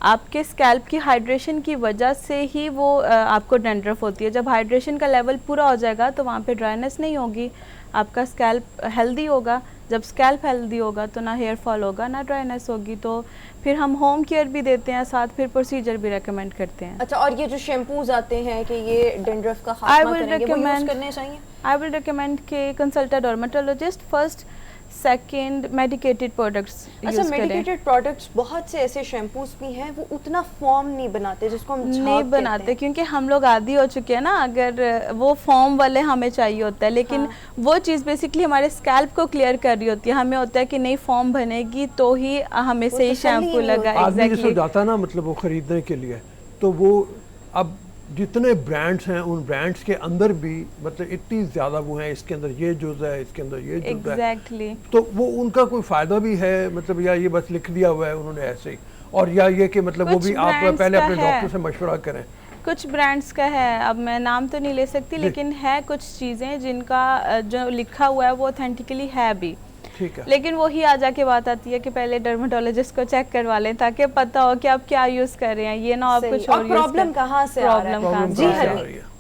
आपके स्कैल्प की हाइड्रेशन की वजह से ही वो आपको डैंड्रफ होती है। जब हाइड्रेशन का लेवल पूरा हो जाएगा तो वहाँ पे ड्राइनेस नहीं होगी, आपका स्कैल्प हेल्दी होगा, जब स्कैल्प हेल्दी होगा तो ना हेयर फॉल होगा ना ड्राइनेस होगी। तो फिर हम होम केयर भी देते हैं, साथ फिर प्रोसीजर भी रेकमेंड करते हैं। अच्छा, और ये जो शैम्पूज आते हैं कि ये डेंड्रफ का खात्मा करेंगे, वो यूज़ करने चाहिए? आई विल रिकमेंड के consult a dermatologist first, second medicated products. अच्छा, मेडिकेटेड प्रोडक्ट्स, बहुत से ऐसे शैम्पूज भी हैं वो उतना फॉर्म नहीं बनाते जिसको हम नहीं बनाते, क्योंकि हम लोग आदी हो चुके हैं ना, अगर वो फॉर्म वाले हमें चाहिए होता है, लेकिन वो चीज़ बेसिकली हमारे स्कैल्प को क्लियर कर रही होती है, हमें होता है कि नहीं फॉर्म बनेगी तो ही हमें सही शैम्पू लगा। आदमी जैसे जाता है ना मतलब वो ख़रीदने के लिए, तो वो अब जितने ब्रांड्स हैं उन ब्रांड्स के अंदर भी मतलब इतनी ज़्यादा वो हैं, इसके अंदर ये जुज़ है, इसके अंदर ये जुज़ एग्जैक्टली है, तो वो उनका कोई फ़ायदा भी है मतलब, या ये बस लिख दिया हुआ है उन्होंने ऐसे ही, और या ये कि मतलब वो भी आप पहले अपने डॉक्टर से मशवरा करें? कुछ ब्रांड्स का है, अब मैं नाम तो नहीं ले सकती, लेकिन है कुछ चीज़ें जिनका जो लिखा हुआ है वो ऑथेंटिकली है भी, ठीक है। लेकिन वही आ जाके बात आती है कि पहले डर्मेटोलॉजिस्ट को चेक करवा लें ताकि पता हो कि आप क्या यूज़ कर रहे हैं, ये ना आप कुछ और प्रॉब्लम कहाँ से आ रहा है। जी हाँ।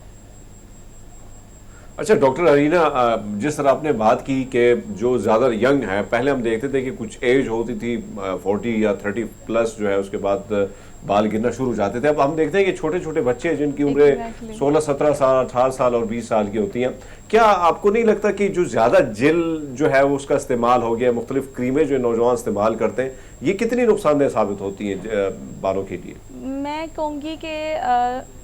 अच्छा डॉक्टर अरीना, जिस तरह आपने बात की कि जो ज़्यादा यंग है, पहले हम देखते थे कि कुछ एज होती थी 40 या 30 प्लस जो है, उसके बाद बाल गिरना शुरू हो जाते थे। अब हम देखते हैं कि छोटे छोटे बच्चे जिनकी उम्र 16, 17 साल, 18 साल और 20 साल की होती हैं, क्या आपको नहीं लगता कि जो ज़्यादा जेल जो है वो उसका इस्तेमाल हो गया, मुख्तलिफ क्रीमें जो नौजवान इस्तेमाल करते हैं, ये कितनी नुकसानदेह साबित होती हैं बालों के लिए? मैं कहूँगी कि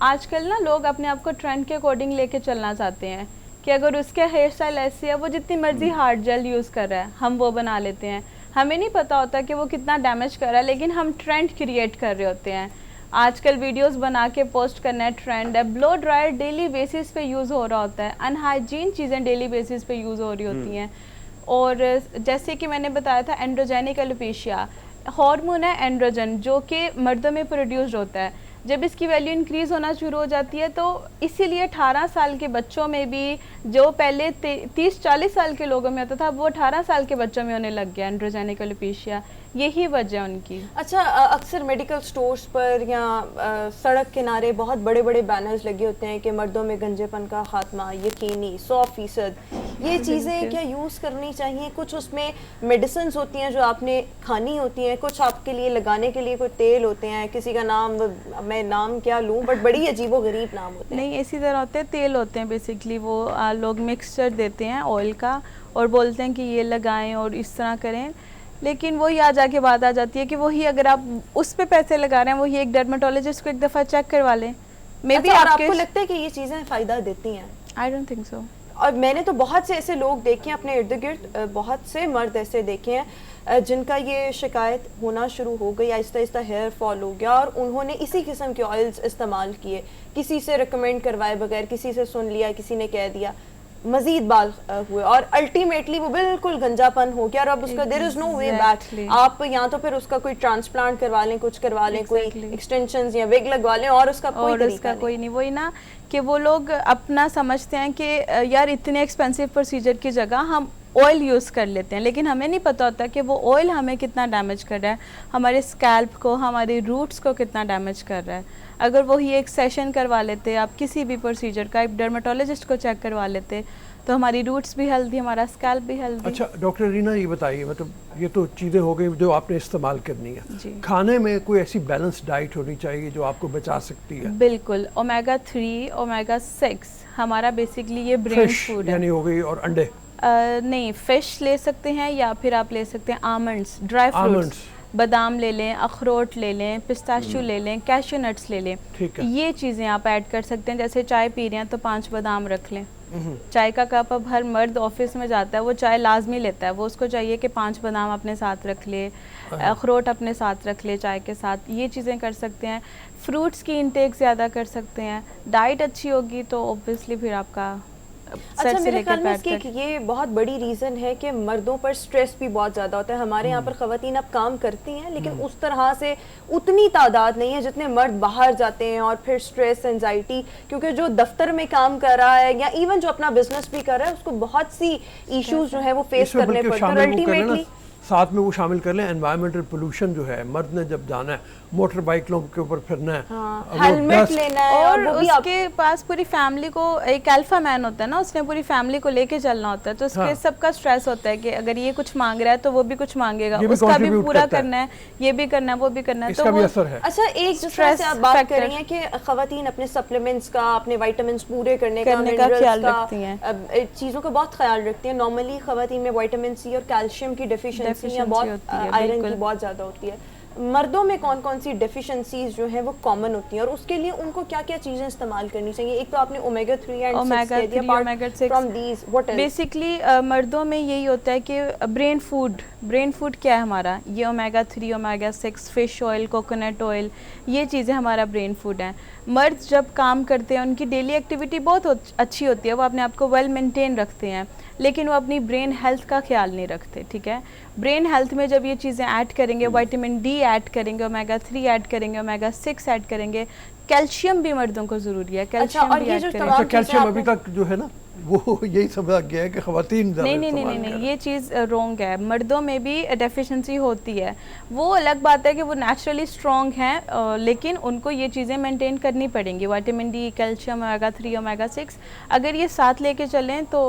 आजकल ना लोग अपने आप को ट्रेंड के अकॉर्डिंग लेके चलना चाहते हैं कि अगर उसके हेयर स्टाइल ऐसी है, वो जितनी मर्जी हार्ड जेल यूज़ कर रहा है हम वो बना लेते हैं। हमें नहीं पता होता कि वो कितना डैमेज कर रहा है, लेकिन हम ट्रेंड क्रिएट कर रहे होते हैं। आजकल वीडियोस बना के पोस्ट करना है, ट्रेंड है। ब्लो ड्रायर डेली बेसिस पे यूज़ हो रहा होता है, अनहाइजीन चीज़ें डेली बेसिस पे यूज़ हो रही होती हैं। और जैसे कि मैंने बताया था एंड्रोजेनिक एलोपेशिया हार्मोन है एंड्रोजन, जो कि मर्दों में प्रोड्यूस्ड होता है। जब इसकी वैल्यू इंक्रीज़ होना शुरू हो जाती है तो इसीलिए 18 साल के बच्चों में भी, जो पहले 30-40 साल के लोगों में होता था, वो 18 साल के बच्चों में होने लग गया एंड्रोजेनिक एलोपेशिया। यही वजह उनकी। अच्छा, अक्सर मेडिकल स्टोर्स पर या सड़क किनारे बहुत बड़े बड़े बैनर्स लगे होते हैं कि मर्दों में गंजेपन का खात्मा यकीनी 100%। ये चीज़ें क्या यूज़ करनी चाहिए? कुछ उसमें मेडिसिन होती हैं जो आपने खानी होती हैं, कुछ आपके लिए लगाने के लिए कोई तेल होते हैं, किसी का नाम मैं नाम क्या लूँ, बट बड़ी अजीबोगरीब नाम होते हैं। नहीं, इसी तरह होते हैं, तेल होते हैं बेसिकली, वो लोग मिक्सचर देते हैं ऑयल का और बोलते हैं कि ये लगाएं और इस तरह करें, लेकिन वही आ जाके बात आ जाती है कि वही अगर आप उस पे पैसे लगा रहे हैं, वही एक डर्मेटोलॉजिस्ट को एक दफ़ा चेक करवा लें। मे बी आपको लगता है कि ये चीज़ें फ़ायदा देती हैं? I don't think so. और मैंने तो बहुत से ऐसे लोग देखे हैं अपने इर्द गिर्द, बहुत से मर्द ऐसे देखे हैं जिनका ये शिकायत होना शुरू हो गई, आहिस्ता आहिस्ता हेयर फॉल हो गया, और उन्होंने इसी किस्म के ऑयल्स इस्तेमाल किए, किसी से रिकमेंड करवाए बगैर, किसी से सुन लिया, किसी ने कह दिया, मजीद बाल हुए, और अल्टीमेटली वो बिल्कुल गंजापन हो गया। और अब उसका there is no way back. आप या तो फिर उसका कोई ट्रांसप्लांट करवा लें, कुछ करवा लें, कोई एक्सटेंशंस या विग लगवा लें, और उसका कोई नहीं। वही ना कि वो लोग अपना समझते हैं कि यार इतने एक्सपेंसिव प्रोसीजर की जगह हम ऑयल यूज़ कर लेते हैं, लेकिन हमें नहीं पता होता कि वो ऑयल हमें कितना डैमेज कर रहा है, हमारे स्कैल्प को, हमारे रूट्स को कितना डैमेज कर रहा है। अगर वही एक सेशन करवा लेते, आप किसी भी प्रोसीजर का एक डर्मेटोलॉजिस्ट को चेक करवा लेते, तो हमारी रूट्स भी हेल्दी, हमारा स्कैल्प भी हेल्दी। अच्छा डॉक्टर रीना, ये बताइए, मतलब ये तो चीज़ें हो गई जो आपने इस्तेमाल करनी है, खाने में कोई ऐसी बैलेंस डाइट होनी चाहिए जो आपको बचा सकती है? बिल्कुल, ओमेगा 3, ओमेगा 6 हमारा बेसिकली ये ब्रेन फूड यानी हो गई, और अंडे नहीं, फिश ले सकते हैं, या फिर आप ले सकते हैं आमंड्स, ड्राई फ्रूट्स, बादाम ले लें, अखरोट ले लें, पिस्ताशियो ले लें, कैश्यू नट्स ले लें। ये चीज़ें आप ऐड कर सकते हैं। जैसे चाय पी रहे हैं तो 5 बादाम रख लें। चाय का कप, अब हर मर्द ऑफिस में जाता है, वो चाय लाजमी लेता है, वो उसको चाहिए कि 5 बादाम अपने साथ रख ले, अखरोट अपने साथ रख ले चाय के साथ। ये चीज़ें कर सकते हैं। फ्रूट्स की इंटेक ज़्यादा कर सकते हैं। डाइट अच्छी होगी तो ऑब्वियसली फिर आपका अच्छा, मेरे ख्याल में इसकी ये बहुत बड़ी रीज़न है कि मर्दों पर स्ट्रेस भी बहुत ज़्यादा होता है। हमारे यहाँ पर ख़वातीन अब काम करती हैं, लेकिन उस तरह से उतनी तादाद नहीं है जितने मर्द बाहर जाते हैं, और फिर स्ट्रेस, एंजाइटी, क्योंकि जो दफ्तर में काम कर रहा है या इवन जो अपना बिजनेस भी कर रहा है, उसको बहुत सी इश्यूज जो है वो फेस करने पड़ते हैं। अल्टीमेटली साथ में वो शामिल कर लें एनवायरमेंटल पोल्यूशन जो है, मर्द ने जब जाना है मोटर बाइकों के ऊपर फिरना है, हेलमेट लेना है, और उसके पास पूरी फैमिली को, एक अल्फा मैन होता है ना, उसने पूरी फैमिली को लेके चलना होता है, तो उसके सबका स्ट्रेस होता है कि अगर ये कुछ मांग रहा है तो वो भी कुछ मांगेगा, उसका भी पूरा करना है, ये भी करना है, वो भी करना है, तो वो असर है। अच्छा, एक स्ट्रेस से आप बात कर रही हैं कि खवातीन अपने सप्लीमेंट्स का, अपने विटामिन्स पूरे करने का ख्याल रखती हैं, चीज़ों का बहुत ख्याल रखती हैं। नॉर्मली खवातीन में विटामिन सी और कैल्शियम की डेफिशिएंसी या बहुत आयरन की बहुत ज़्यादा होती है। मर्दों में कौन कौन सी डेफिशिएंसीज जो है वो कॉमन होती हैं और उसके लिए उनको क्या क्या चीज़ें इस्तेमाल करनी चाहिए? एक तो आपने omega 3 and omega 3 omega 6 from these what else? Basically मर्दों में यही होता है कि ब्रेन फूड क्या है हमारा, ये omega 3 omega 6 fish oil coconut oil, ये चीज़ें हमारा ब्रेन फूड है। मर्द जब काम करते हैं उनकी डेली एक्टिविटी बहुत अच्छी होती है, वो अपने आप को वेल मेंटेन रखते हैं, लेकिन वो अपनी ब्रेन हेल्थ का ख्याल नहीं रखते। ठीक है, ब्रेन हेल्थ में जब ये चीज़ें ऐड करेंगे, विटामिन डी ऐड करेंगे, ओमेगा 3 ऐड करेंगे, ओमेगा 6 ऐड करेंगे, कैल्शियम भी मर्दों को ज़रूरी है, कैल्शियम भी ऐड करेंगे। अच्छा, कैल्शियम अभी तक जो है ना वो यही समझा गया है कि ख़वातीन नहीं, ये चीज़ रॉन्ग है। मर्दों में भी डेफिशिएंसी होती है, वो अलग बात है कि वो नेचुरली स्ट्रॉन्ग हैं, लेकिन उनको ये चीज़ें मेंटेन करनी पड़ेंगी। Vitamin D, calcium, omega 3 omega 6 अगर ये साथ लेके चलें तो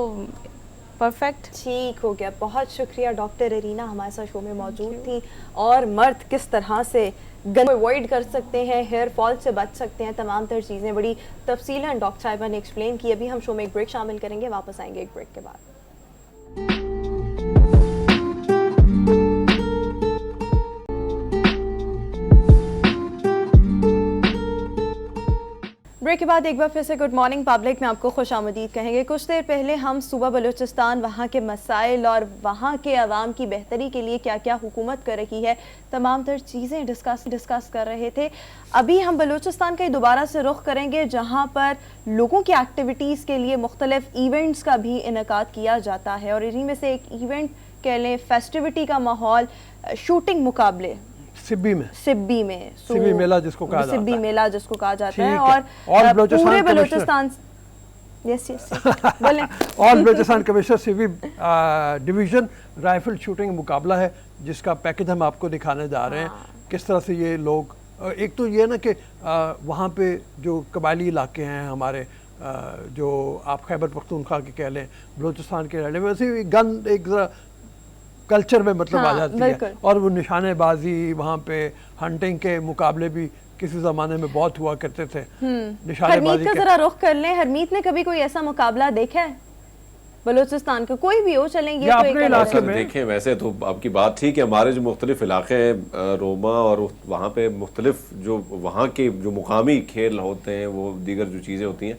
परफेक्ट। ठीक हो गया, बहुत शुक्रिया डॉक्टर अरीना हमारे साथ शो में मौजूद थी। और मर्द किस तरह से गन अवॉइड कर सकते हैं, हेयर फॉल से बच सकते हैं, तमाम तर चीज़ें बड़ी तफसीलन डॉक्टर साहिबा ने एक्सप्लेन की। अभी हम शो में एक ब्रेक शामिल करेंगे, वापस आएंगे एक ब्रेक के बाद। ब्रेक के बाद एक बार फिर से गुड मॉर्निंग पब्लिक में आपको खुशामदीद कहेंगे। कुछ देर पहले हम सूबा बलूचिस्तान, वहाँ के मसाइल और वहाँ के अवाम की बेहतरी के लिए क्या क्या हुकूमत कर रही है, तमाम तर चीज़ें डिस्कस कर रहे थे। अभी हम बलूचिस्तान का दोबारा से रुख करेंगे जहाँ पर लोगों की एक्टिविटीज़ के लिए मुख्तलिफ इवेंट्स का भी इनेकाद किया जाता है और इन्हीं में से एक इवेंट कह लें फेस्टिविटी का माहौल, शूटिंग मुकाबले सिब्बी मेला जिसको कहा जाता है और पूरे बलूचिस्तान बोलें और Balochistan commissioner Sibi division rifle shooting मुकाबला है जिसका पैकेज हम आपको दिखाने जा रहे हैं। किस तरह से ये लोग, एक तो ये ना कि वहाँ पे जो कबायली इलाके हैं हमारे, जो आप खैबर पख्तूनख्वा के कह लें, बलूचिस्तान के रहने में, वैसे गन एक ज़रा कल्चर में मतलब आ जाती है। और वो निशानेबाजी, वहाँ पे हंटिंग के मुकाबले भी किसी ज़माने में बहुत हुआ करते थे। हरमीत का ज़रा रुख कर लें, हरमीत ने कभी कोई ऐसा मुकाबला देखा है बलूचिस्तान का? कोई भी हो, चलेंगे तो अपने इलाके में देखें। वैसे तो आपकी बात ठीक है, हमारे जो मुख्तलिफ इलाके हैं रोमा, और वहाँ पे मुख्तलिफ जो वहाँ के जो मुकामी खेल होते हैं, वो दीगर जो चीज़ें होती हैं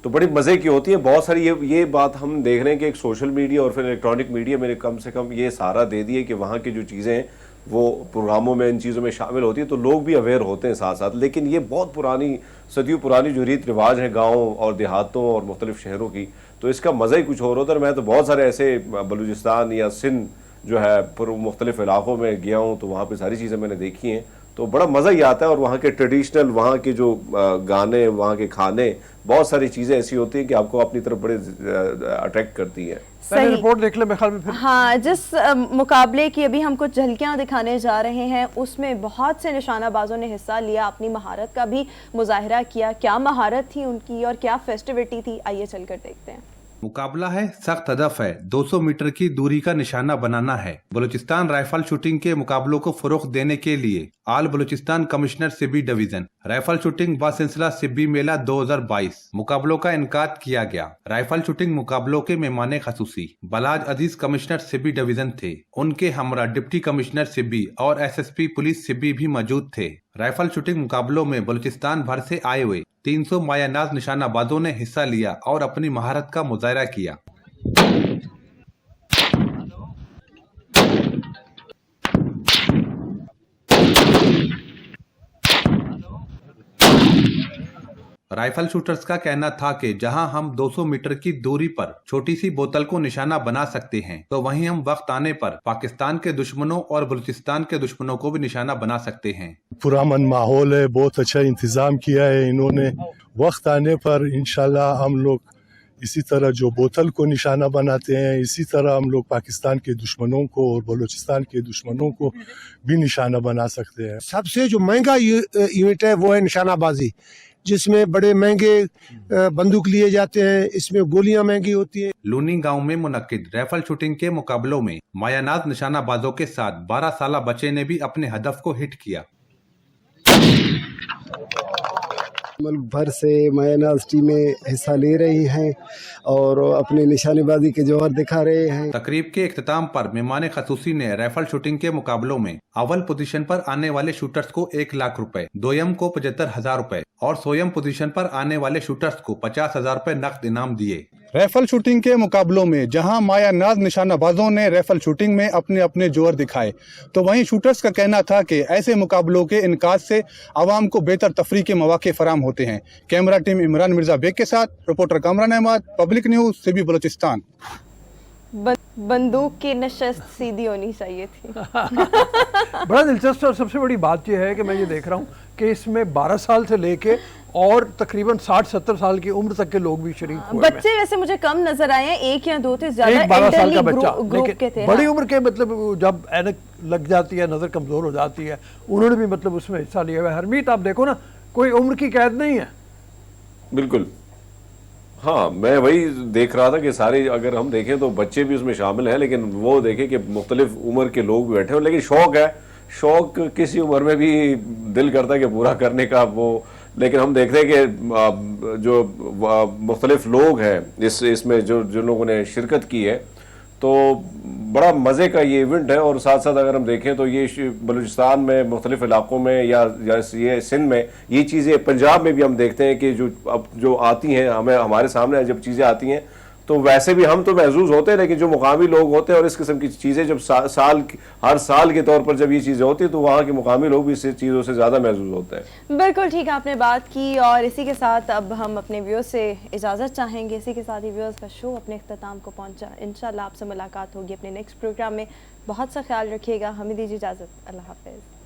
तो बड़ी मज़े की होती है। बहुत सारी ये बात हम देख रहे हैं कि एक सोशल मीडिया और फिर इलेक्ट्रॉनिक मीडिया में कम से कम ये सारा दे दिए कि वहाँ की जो चीज़ें हैं वो प्रोग्रामों में, इन चीज़ों में शामिल होती है, तो लोग भी अवेयर होते हैं साथ साथ। लेकिन ये बहुत पुरानी, सदियों पुरानी जो रीत रिवाज हैं गाँव और देहातों और मुख्तलिफ शहरों की, तो इसका मज़ा ही कुछ और होता है। मैं तो बहुत सारे ऐसे बलूचिस्तान या सिंध जो है पर मुख्तलिफ इलाक़ों में गया हूँ, तो वहाँ पर सारी चीज़ें मैंने देखी हैं, तो बड़ा मज़ा ही आता है। और वहाँ के ट्रेडिशनल, वहाँ के जो गाने, वहाँ के खाने, बहुत सारी चीज़ें ऐसी होती हैं कि आपको अपनी तरफ बड़े अट्रैक्ट करती हैं। पहले रिपोर्ट देख ले मेरे ख्याल में फिर। हाँ, जिस मुकाबले की अभी हम कुछ झलकियाँ दिखाने जा रहे हैं उसमें बहुत से निशानाबाजों ने हिस्सा लिया, अपनी महारत का भी मुजाहिरा किया। क्या महारत थी उनकी और क्या फेस्टिविटी थी, आइए चलकर देखते हैं। मुकाबला है, सख्त हदफ है, 200 मीटर की दूरी का निशाना बनाना है। बलूचिस्तान राइफल शूटिंग के मुकाबलों को फरोख देने के लिए all Balochistan commissioner Sibi division rifle shooting बासिलसिला सिब्बी मेला 2022 मुकाबलों का इनकाद किया गया। राइफल शूटिंग मुकाबलों के मेहमान खसूसी बलाज अजीज कमिश्नर सिब्बी डिवीजन थे। उनके हमरा डिप्टी कमिश्नर सिब्बी और SSP पुलिस सिब्बी भी मौजूद थे। राइफल शूटिंग मुकाबलों में बलूचिस्तान भर से आए हुए 300 मायानाज निशानाबाजों ने हिस्सा लिया और अपनी महारत का मुजाहिरा किया। राइफल शूटर्स का कहना था कि जहां हम 200 मीटर की दूरी पर छोटी सी बोतल को निशाना बना सकते हैं, तो वहीं हम वक्त आने पर पाकिस्तान के दुश्मनों और बलूचिस्तान के दुश्मनों को भी निशाना बना सकते हैं। पुरअमन माहौल है, बहुत अच्छा इंतजाम किया है इन्होंने। वक्त आने पर इंशाल्लाह हम लोग इसी तरह जो बोतल को निशाना बनाते हैं, इसी तरह हम लोग पाकिस्तान के दुश्मनों को और बलूचिस्तान के दुश्मनों को भी निशाना बना सकते हैं। सबसे जो महंगा इवेंट है वो है निशानाबाजी, जिसमें बड़े महंगे बंदूक लिए जाते हैं, इसमें गोलियां महंगी होती है। लूनी गांव में मुनक्किद राइफल शूटिंग के मुकाबलों में मायानाज निशानाबाजों के साथ 12 साला बच्चे ने भी अपने हदफ को हिट किया। मुल्क भर से मायानाज टीमें हिस्सा ले रही हैं और अपनी निशानेबाजी के जौहर दिखा रहे हैं। तकरीब के इख्तिताम पर मेहमान खसूसी ने राइफल शूटिंग के मुकाबलों में अव्वल पोजीशन पर आने वाले शूटर्स को 1 लाख रुपए, दोयम को 75,000 रुपए और सोयम पोजीशन पर आने वाले शूटर्स को 50,000 रुपए नकद इनाम दिए। राइफल शूटिंग के मुकाबलों में जहां मायानाज निशानाबाजों ने राइफल शूटिंग में अपने अपने जोर दिखाए, तो वहीं शूटर्स का कहना था कि ऐसे मुकाबलों के इनकाद से आवाम को बेहतर तफरी के मौके फराम होते हैं। कैमरा टीम इमरान मिर्जा बेग के साथ reporter Kamran Ahmad, public news, Sibi Balochistan. बंदूक की नशस्त सीधी होनी चाहिए थी। बड़ा दिलचस्प और सबसे बड़ी बात यह है कि मैं ये देख रहा हूँ कि इसमें 12 साल से लेके और तकरीबन 60-70 साल की उम्र तक के लोग भी शरीक हुए। बच्चे वैसे मुझे कम नजर आए हैं, 1 या 2 थे ज्यादा, 12 साल का बच्चा, ग्रुप के थे। बड़ी उम्र के मतलब जब ऐनक लग जाती है, नजर कमजोर हो जाती है, उन्होंने भी मतलब उसमें हिस्सा लिया हुआ है। हरमीत आप देखो ना, कोई उम्र की कैद नहीं है। बिल्कुल, हाँ, मैं वही देख रहा था कि सारे अगर हम देखें तो बच्चे भी उसमें शामिल हैं, लेकिन वो देखें कि मुख्तलिफ उम्र के लोग भी बैठे हो, लेकिन शौक है, शौक किसी उम्र में भी दिल करता है कि पूरा करने का वो। लेकिन हम देखते हैं कि जो मुख्तलिफ लोग हैं इसमें जो लोगों ने शिरकत की है, तो बड़ा मज़े का ये इवेंट है। और साथ साथ अगर हम देखें तो ये बलूचिस्तान में मुख्तलिफ इलाकों में या ये सिंध में ये चीज़ें, पंजाब में भी हम देखते हैं कि जो आती हैं, हमारे सामने जब चीज़ें आती हैं तो वैसे भी हम तो महसूस होते हैं, लेकिन जो मुकामी लोग होते हैं और इस किस्म की चीज़ें जब हर साल के तौर पर जब ये चीज़ें होती हैं तो वहाँ के मुकामी लोग भी इस चीज़ों से ज़्यादा महसूस होते हैं। बिल्कुल ठीक आपने बात की, और इसी के साथ अब हम अपने व्यूअर्स से इजाज़त चाहेंगे। इसी के साथ ही व्यूअर्स का शो अपने इख्तिताम को पहुँचा। इंशाल्लाह आपसे मुलाकात होगी अपने नेक्स्ट प्रोग्राम में। बहुत सा ख्याल रखिएगा, हमें दीजिए इजाज़त। अल्लाह हाफ़िज़।